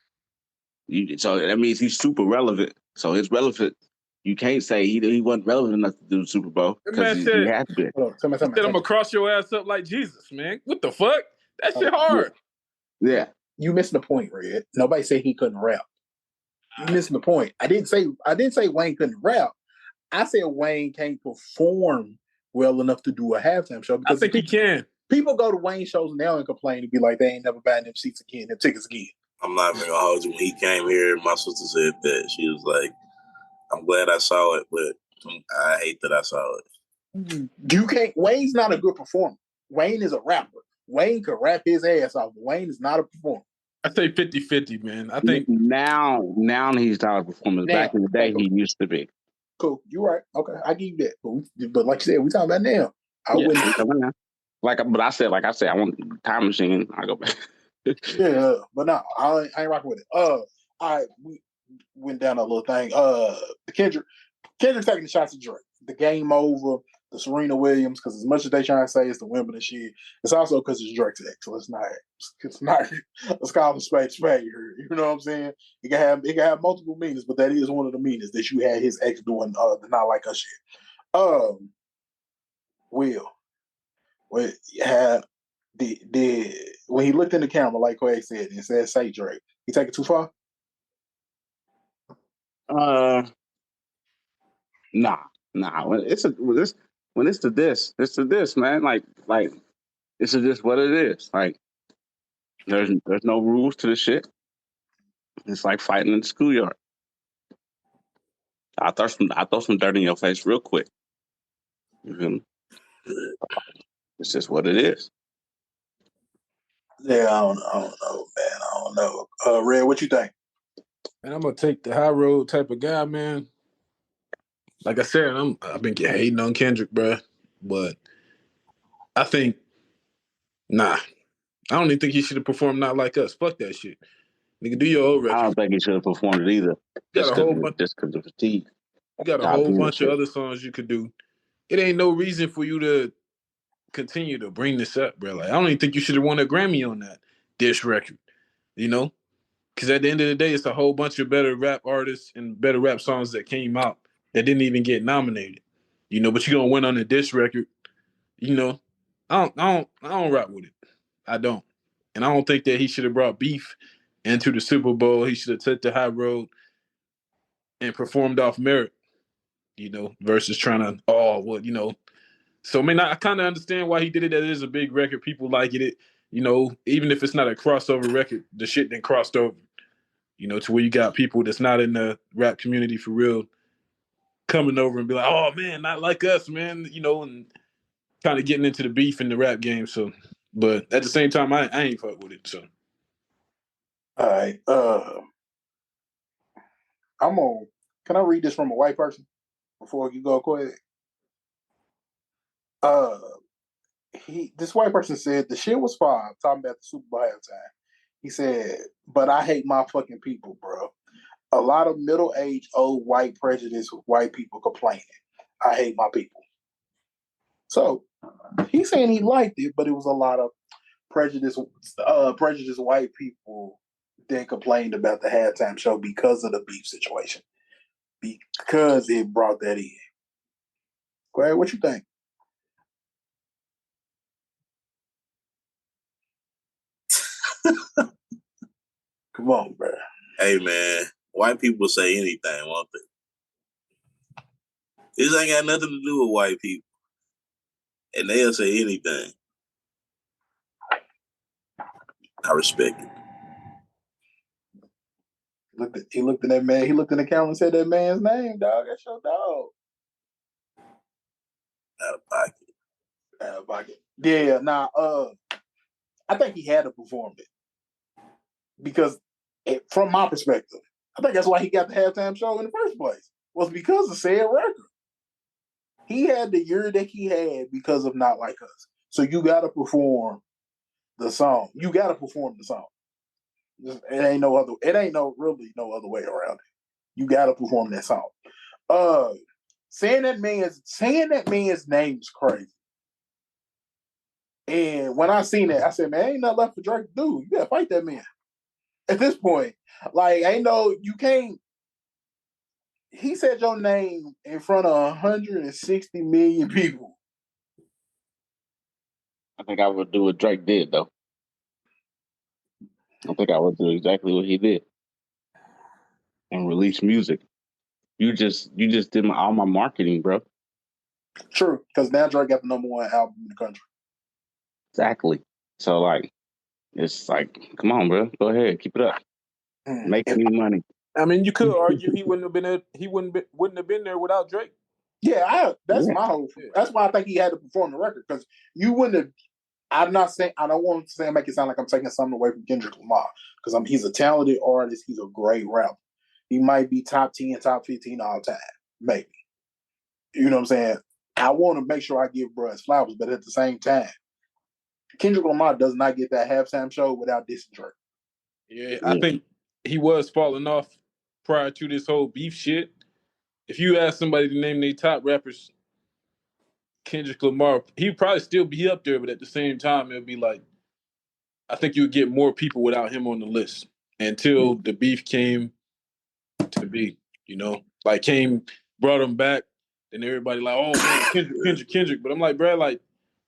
So that means he's super relevant. So his relevant, you can't say he wasn't relevant enough to do the Super Bowl That because man he said, had to be. Hold on, he said, I'm gonna cross your ass up like Jesus, man. What the fuck? That shit hard. Yeah. You missing the point, Red. Nobody said he couldn't rap. You missing the point. I didn't say Wayne couldn't rap. I said Wayne can't perform well enough to do a halftime show I because think he can. people go to Wayne shows now and complain and be like, they ain't never buying them seats again, them tickets again. I'm not even gonna hold you. When he came here, my sister said that she was like, "I'm glad I saw it, but I hate that I saw it." You can't. Wayne's not a good performer. Wayne is a rapper. Wayne could rap his ass off. Wayne is not a performer. I say 50-50, man. I think Now he's not a performance. Now, Back in the day, okay, cool. he used to be. Cool, you're right. Okay, I give you that. But like you said, we talking about now. I Yeah, wouldn't. I'm coming now. Like I said, I want time machine. I go back. Yeah, but no, I ain't rocking with it. We went down a little thing. Kendrick taking the shots at Drake. The game over. The Serena Williams, because as much as they try to say it's the Wimbledon shit, it's also because it's Drake's ex. So it's not. Let's call it spade spade. You know what I'm saying? It can have multiple meanings, but that is one of the meanings that you had his ex doing the not like us shit. Will, when when he looked in the camera, like Quay said, and said, "Say Drake," he take it too far? Nah. When it's to this, man. Like this is just what it is. Like there's no rules to the shit. It's like fighting in the schoolyard. I throw some dirt in your face real quick. You feel me? It's just what it is. Yeah, I don't know, man. I don't know. Red, what you think? and I'm gonna take the high road type of guy, man. Like I said, I've been hating on Kendrick, bro. But I think, nah. I don't even think he should have performed Not Like Us. Fuck that shit. Nigga, do your old I record. don't think he should have performed it either. You got a whole bunch. Just because of fatigue. You got a Stop whole doing bunch of shit. other songs you could do. It ain't no reason for you to continue to bring this up, bro. Like I don't even think you should have won a Grammy on that dish record. You know, because at the end of the day, it's a whole bunch of better rap artists and better rap songs that came out that didn't even get nominated. You know, but you're gonna win on a dish record. You know, I don't rock with it. I don't, and I don't think that he should have brought beef into the Super Bowl. He should have took the high road and performed off merit. You know, versus trying to So I mean, I kind of understand why he did it. That it is a big record. People like it. You know, even if it's not a crossover record, the shit then crossed over. You know, to where you got people that's not in the rap community for real coming over and be like, "Oh man, not like us, man." You know, and kind of getting into the beef in the rap game. So, but at the same time, I ain't fuck with it. So, All right. Can I read this from a white person before you go quick? This white person said the shit was fine. Talking about the Super Bowl halftime. He said, "But I hate my fucking people, bro. A lot of middle-aged, old white prejudice white people complaining. I hate my people." So he's saying he liked it, but it was a lot of prejudiced white people that complained about the halftime show because of the beef situation, because it brought that in. Greg, what you think? Come on, bro. Hey man, white people say anything, won't they? This ain't got nothing to do with white people. And they'll say anything. I respect it. He looked at that man. He looked in the camera and said that man's name, dog. That's your dog. Out of pocket. Out of pocket. Yeah, I think he had to perform it. Because from my perspective, I think that's why he got the halftime show in the first place. Was because of said record. He had the year that he had because of Not Like Us. So you gotta perform the song. You gotta perform the song. It ain't really no other way around it. You gotta perform that song. Saying that man's name is crazy. And when I seen that, I said, man, ain't nothing left for Drake to do. You gotta fight that man. At this point, like, you can't. He said your name in front of 160 million people. I think I would do what Drake did, though. I think I would do exactly what he did and release music. You just did all my marketing, bro. True, because now Drake got the #1 album in the country. Exactly. So like, it's like, come on, bro, go ahead, keep it up, make me money. I mean, you could argue he wouldn't have been there without Drake. Yeah, my whole. That's why I think he had to perform the record because you wouldn't have. I'm not saying I don't want to make it sound like I'm taking something away from Kendrick Lamar because he's a talented artist. He's a great rapper. He might be top 10, top 15 all time, maybe. You know what I'm saying? I want to make sure I give bro his flowers, but at the same time, Kendrick Lamar does not get that halftime show without dissing Drake. Yeah, I think he was falling off prior to this whole beef shit. If you ask somebody to name their top rappers, Kendrick Lamar, he'd probably still be up there, but at the same time, it'd be like, I think you would get more people without him on the list until the beef came to be, like brought him back, and everybody like, oh man, Kendrick. But I'm like, bro, like,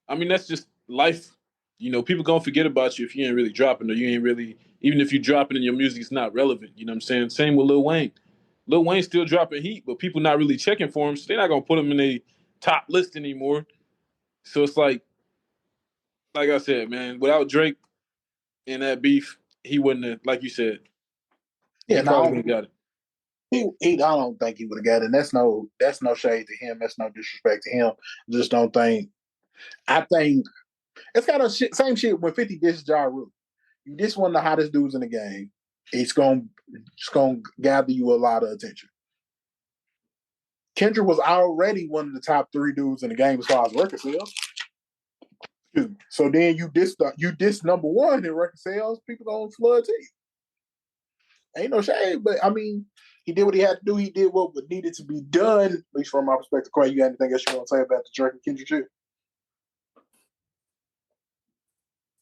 I mean, that's just life. People gonna forget about you if you ain't really dropping, or you ain't really, even if you dropping and your music's not relevant. You know what I'm saying? Same with Lil Wayne. Lil Wayne's still dropping heat, but people not really checking for him, so they're not gonna put him in a top list anymore. So it's like I said, man, without Drake and that beef, he wouldn't have, like you said, he probably would have got it. I don't think he would have got it. And that's no shade to him. That's no disrespect to him. Just don't think. I think it's kind of same shit when 50 disses Ja Rule. You diss one of the hottest dudes in the game. It's gonna gather you a lot of attention. Kendrick was already one of the top 3 dudes in the game as far as record sales. So then you diss #1 in record sales, people gonna flood to you. Ain't no shade, but I mean, he did what he had to do. He did what needed to be done, at least from my perspective. Quay, you got anything else you want to say about the Drake and Kendrick shit?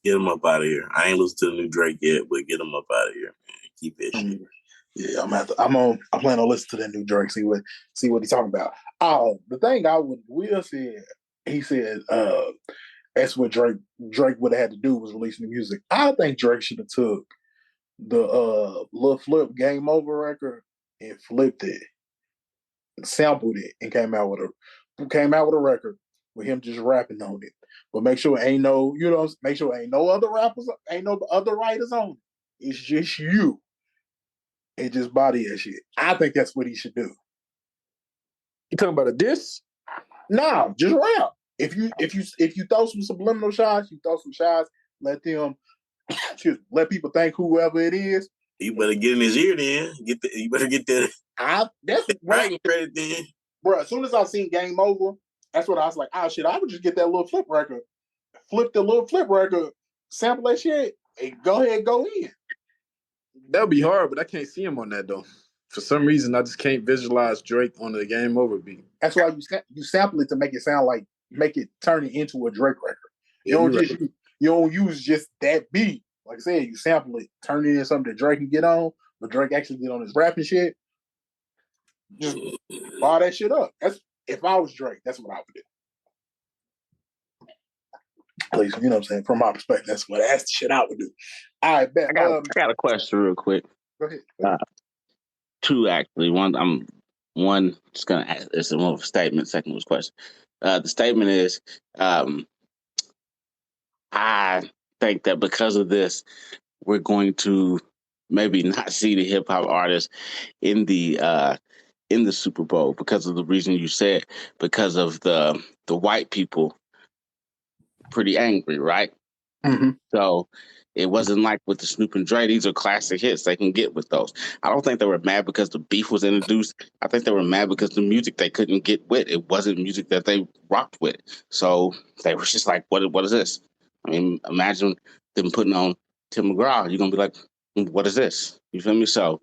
Get him up out of here. I ain't listened to the new Drake yet, but get him up out of here, man. Keep that shit. Yeah, I'm planning on listening to that new Drake, see what he's talking about. Oh, the thing Will said, he said, that's what Drake would have had to do was release new music. I think Drake should have took the Lil Flip Game Over record and flipped it, and sampled it, and came out with a record with him just rapping on it. But make sure ain't no, make sure ain't no other rappers, ain't no other writers on it. It's just you. And just body that shit. I think that's what he should do. You talking about a diss? No, just rap. If you throw some subliminal shots, let them let people think whoever it is. You better get in his ear then. You better get that. That's right. Credit then. Bro, as soon as I seen Game Over, that's what I was like, shit, I would just get that little flip record. Flip the little flip record, sample that shit, and go ahead, go in. That would be hard, but I can't see him on that though. For some reason, I just can't visualize Drake on the Game Over beat. That's why you sample it to make it sound like, make it turn it into a Drake record. You don't use just that beat. Like I said, you sample it, turn it into something that Drake can get on, but Drake actually get on his rapping shit. Just bar that shit up. If I was Drake, that's what I would do. At least, you know what I'm saying? From my perspective, that's the shit I would do. All right, bet. I got a question real quick. Go ahead. 2 actually. One, I'm One, just gonna ask, it's more of a statement. Second was question. The statement is, I think that because of this, we're going to maybe not see the hip hop artists in the Super Bowl because of the reason you said, because of the white people pretty angry, right? Mm-hmm. So it wasn't like with the Snoop and Dre. These are classic hits. They can get with those. I don't think they were mad because the beef was introduced. I think they were mad because the music they couldn't get with. It wasn't music that they rocked with. So they were just like, what is this? I mean, imagine them putting on Tim McGraw. You're going to be like, what is this? You feel me? So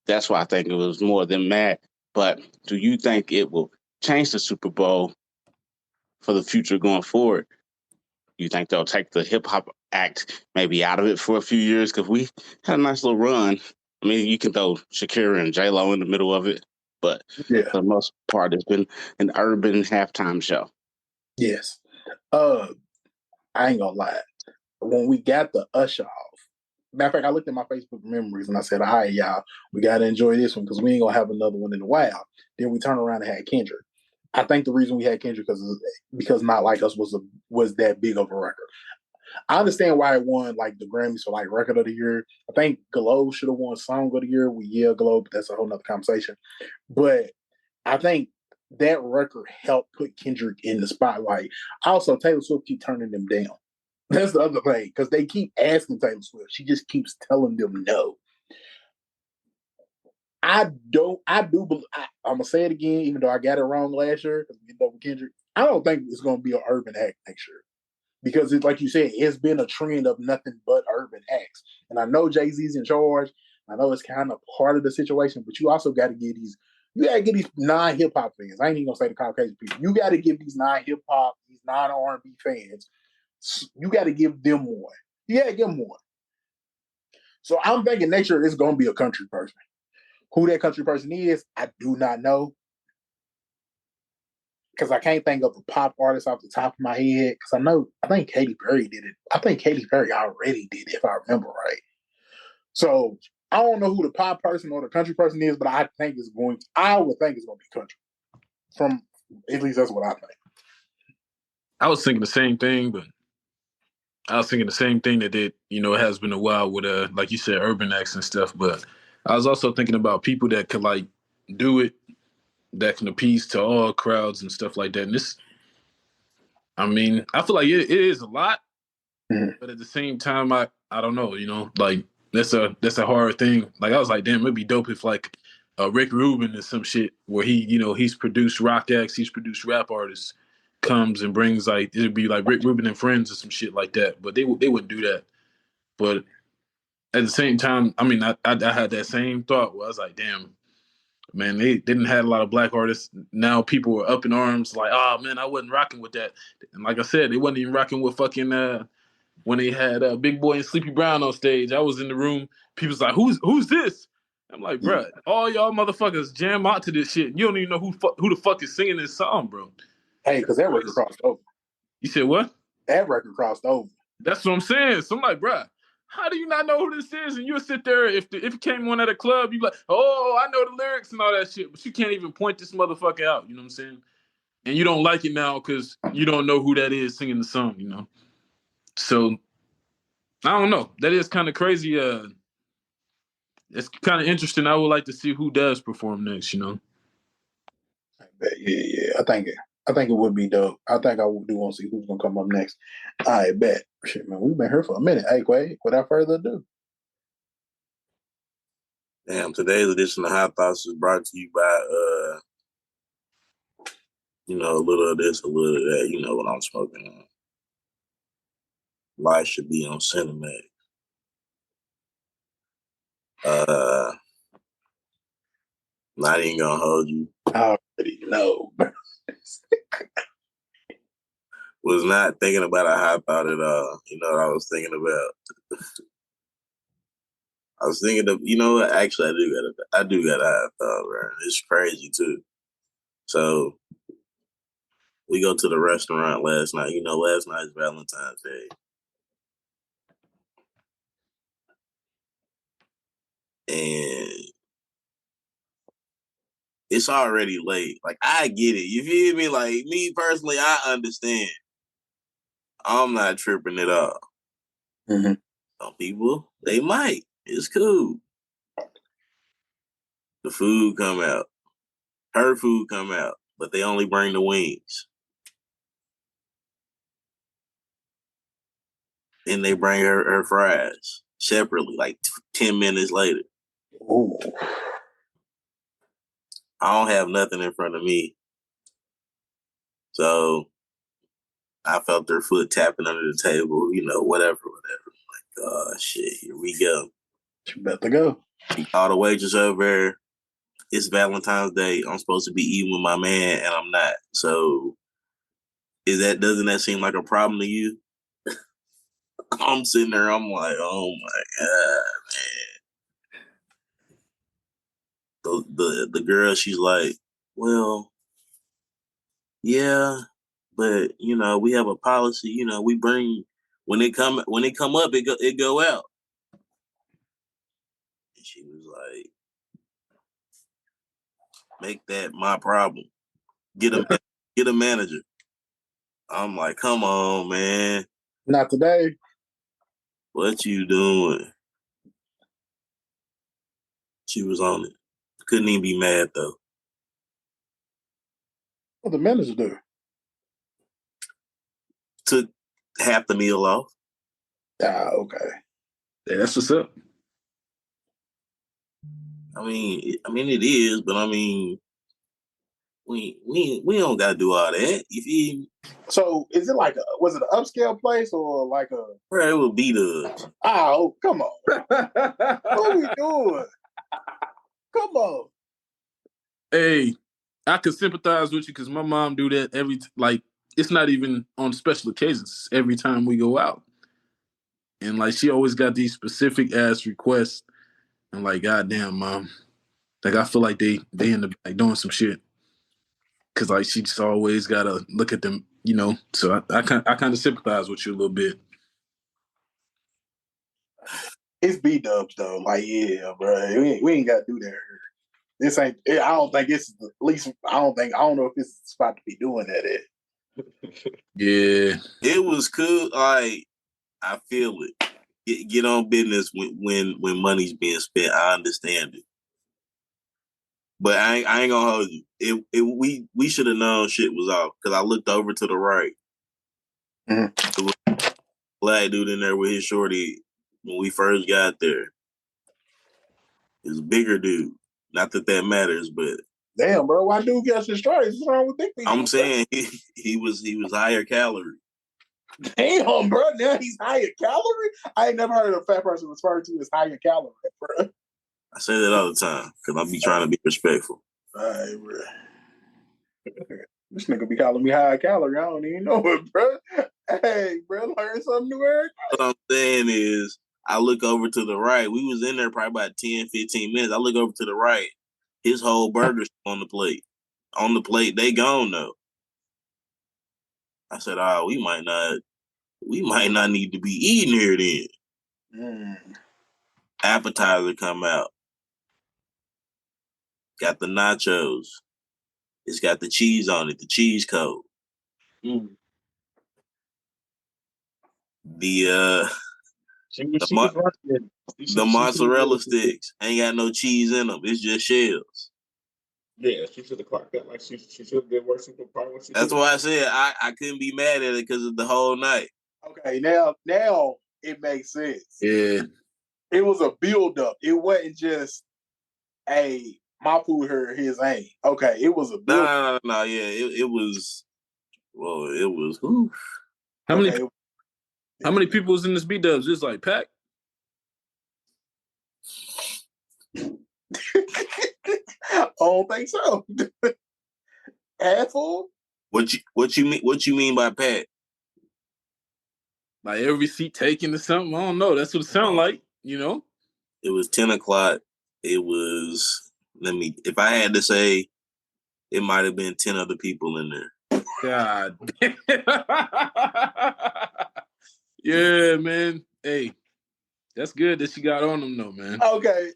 that's why I think it was more than mad. But do you think it will change the Super Bowl for the future going forward? You think they'll take the hip hop act maybe out of it for a few years? Because we had a nice little run. I mean, you can throw Shakira and J Lo in the middle of it, but Yeah. for the most part, it's been an urban halftime show. Yes. I ain't gonna lie. When we got the Usher off, matter of fact, I looked at my Facebook memories and I said, all right, y'all, we gotta enjoy this one because we ain't gonna have another one in a while. Then we turned around and had Kendrick. I think the reason we had Kendrick because Not Like Us was that big of a record. I understand why it won like the Grammys for like Record of the Year. I think Glow should have won Song of the Year. Glow, but that's a whole nother conversation. But I think that record helped put Kendrick in the spotlight. Also, Taylor Swift keep turning them down. That's the other thing because they keep asking Taylor Swift. She just keeps telling them no. I do. I'm gonna say it again, even though I got it wrong last year because we did with Kendrick. I don't think it's gonna be an urban act next year because it's like you said, it's been a trend of nothing but urban acts. And I know Jay-Z's in charge. I know it's kind of part of the situation, but you also got to get these non-hip hop fans. I ain't even gonna say the Caucasian people. You got to give these non-hip hop, these non-R&B fans. You got to give them more. You got to give them more. So I'm thinking next year it's gonna be a country person. Who that country person is, I do not know. Because I can't think of a pop artist off the top of my head. Because I think Katy Perry did it. I think Katy Perry already did it, if I remember right. So I don't know who the pop person or the country person is, but I would think it's going to be country. From at least that's what I think. I was thinking the same thing, but I was thinking the same thing that it has been a while with like you said, urban acts and stuff. But I was also thinking about people that could like do it, that can appease to all crowds and stuff like that. And this, I mean, I feel like it is a lot, Mhm. but at the same time, I don't know, like that's a hard thing. Like I was like, damn, it'd be dope if like Rick Rubin or some shit where he's produced rock acts, he's produced rap artists, comes and brings like it'd be like Rick Rubin and friends or some shit like that. But they wouldn't do that. But at the same time, I mean, I had that same thought where I was like, damn, man, they didn't have a lot of black artists. Now people were up in arms, like, oh man, I wasn't rocking with that. And like I said, they wasn't even rocking with fucking when they had Big Boy and Sleepy Brown on stage. I was in the room. People's like, who's this? I'm like, bro, all y'all motherfuckers jam out to this shit. You don't even know who the fuck is singing this song, bro. Hey, because that record crossed over. You said what? That record crossed over. That's what I'm saying. So I'm like, bro, how do you not know who this is? And you'll sit there if it came on at a club, you like, oh, I know the lyrics and all that shit, but you can't even point this motherfucker out. You know what I'm saying? And you don't like it now because you don't know who that is singing the song. So I don't know. That is kind of crazy. It's kind of interesting. I would like to see who does perform next. Yeah. I think it would be dope. I think I do want to see who's gonna come up next. I bet. Shit, man, we've been here for a minute. Hey, Quay, without further ado. Damn, today's edition of Hot Thoughts is brought to you by a little of this, a little of that, what I'm smoking on. Life should be on Cinemax. Not even gonna hold you. I already know. Was not thinking about a hot thought at all. You know what I was thinking about? I was thinking of, what? Actually, I do got a hot thought, right? It's crazy too. So we go to the restaurant last night. Last night's Valentine's Day. And it's already late. Like, I get it. You feel me? Like, me personally, I understand. I'm not tripping at all. Mm-hmm. Some people, they might. It's cool. The food come out. Her food come out. But they only bring the wings. And they bring her fries separately, like 10 minutes later. Ooh. I don't have nothing in front of me. So I felt her foot tapping under the table, whatever. Like, oh, shit, here we go. You better go. She called the waitress over. It's Valentine's Day. I'm supposed to be eating with my man, and I'm not. So doesn't that seem like a problem to you? I'm sitting there, I'm like, oh my God, man. The girl, she's like, well, yeah, but we have a policy, we bring when it come up, it go out. And she was like, make that my problem. Get a manager. I'm like, come on, man. Not today. What you doing? She was on it. Couldn't even be mad though. What the manager do? Took half the meal off. Ah, okay. Yeah, that's what's up. I mean, it is, but I mean, we don't gotta do all that. You feel me? So is it was it an upscale place or like a? Bro, it would be the. Oh, come on. What we doing? Come on. Hey, I could sympathize with you because my mom do that it's not even on special occasions. Every time we go out, and like she always got these specific ass requests, and like, goddamn, mom, like I feel like they end up like doing some shit because like she just always gotta look at them, So I kind of sympathize with you a little bit. It's B-dubs though. Like, yeah, bro. We ain't gotta do that. This ain't. I don't think it's at least. I don't know if it's the spot to be doing that at. Yeah, It was cool. Like, I feel it. Get on business when money's being spent. I understand it, but I ain't gonna hold you. We should have known shit was off because I looked over to the right. Mm-hmm. There was a black dude in there with his shorty when we first got there. It was a bigger dude. Not that matters, but Damn, bro. Why dude get his stripes? What's wrong with big people? I'm saying he was higher calorie. Damn, bro. Now he's higher calorie. I ain't never heard a fat person referred to as higher calorie, bro. I say that all the time because I be trying to be respectful. All right, bro. This nigga be calling me high calorie. I don't even know it, bro. Hey, bro, learn something new every day. What I'm saying is, I look over to the right. We was in there probably about 10, 15 minutes. I look over to the right. His whole burger's on the plate. On the plate, they gone though. I said, "Oh, we might not need to be eating here then." Appetizer come out. Got the nachos. It's got the cheese on it, the cheese coat. Mm. The the mozzarella sticks ain't got no cheese in them. It's just shells. Yeah, she should have clocked that. Like she should have been working for part when she. That's why I said I couldn't be mad at it because of the whole night. Okay, now it makes sense. Yeah. It was a build up. It wasn't just my food here, his ain't. Okay, it was a build. No. Yeah, it was. Well, it was. Whew. How many people was in this B-dubs? Just like pack. I don't think so. Half full? What you mean by Pat? Like every seat taken or something. I don't know. That's what it sounded like. It was 10 o'clock. It was. If I had to say, it might have been 10 other people in there. God. Yeah, man. Hey, That's good that she got on them though, man. Okay.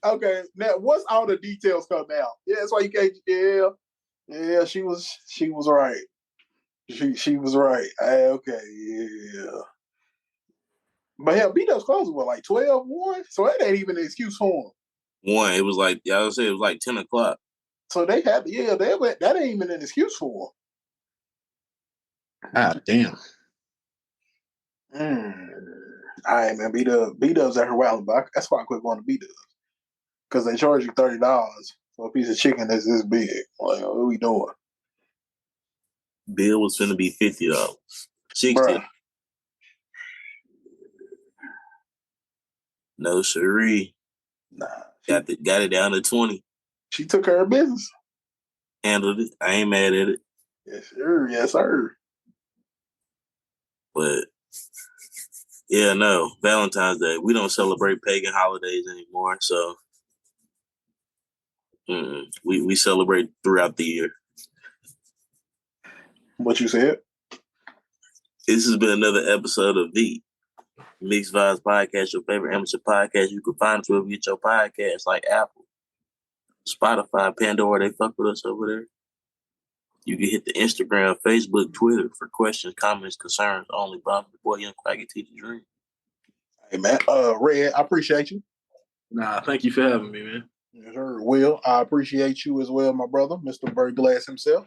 Now, what's all the details come out? Yeah, that's why you can't. Yeah. She was right. She was right. Okay. Yeah. But hell, B-Dub's closing what, like 12-1? So that ain't even an excuse for him. One, it was like y'all say it was like 10 o'clock. So they had, that ain't even an excuse for Ah, damn. him. All right, man. B-Dub's at her wild, but that's why I quit going to B-Dubs. Because they charge you $30 for a piece of chicken that's this big. Like, what are we doing? Bill was finna be $50. 60. Bruh. No siree. Nah. Got it down to 20. She took care of business. Handled it. I ain't mad at it. Yes, sir. Yes, sir. But yeah, no. Valentine's Day. We don't celebrate pagan holidays anymore, so we celebrate throughout the year. What you said? This has been another episode of the Mixed Vibes Podcast, your favorite amateur podcast. You can find us wherever you get your podcasts, like Apple, Spotify, Pandora. They fuck with us over there. You can hit the Instagram, Facebook, Twitter for questions, comments, concerns only. Bob the boy, Young Quaggy T the Dream. Hey, man. Red, I appreciate you. Nah, thank you for having me, man. Yes, sir. Will, I appreciate you as well, my brother, Mr. Bird Glass himself.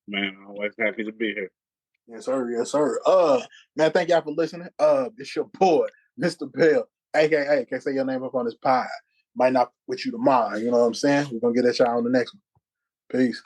Man, I'm always happy to be here. Yes, sir. Yes, sir. Man, thank y'all for listening. It's your boy, Mr. Bell, aka can't say your name up on this pod. Might not with you tomorrow. You know what I'm saying? We're gonna get that shot on the next one. Peace.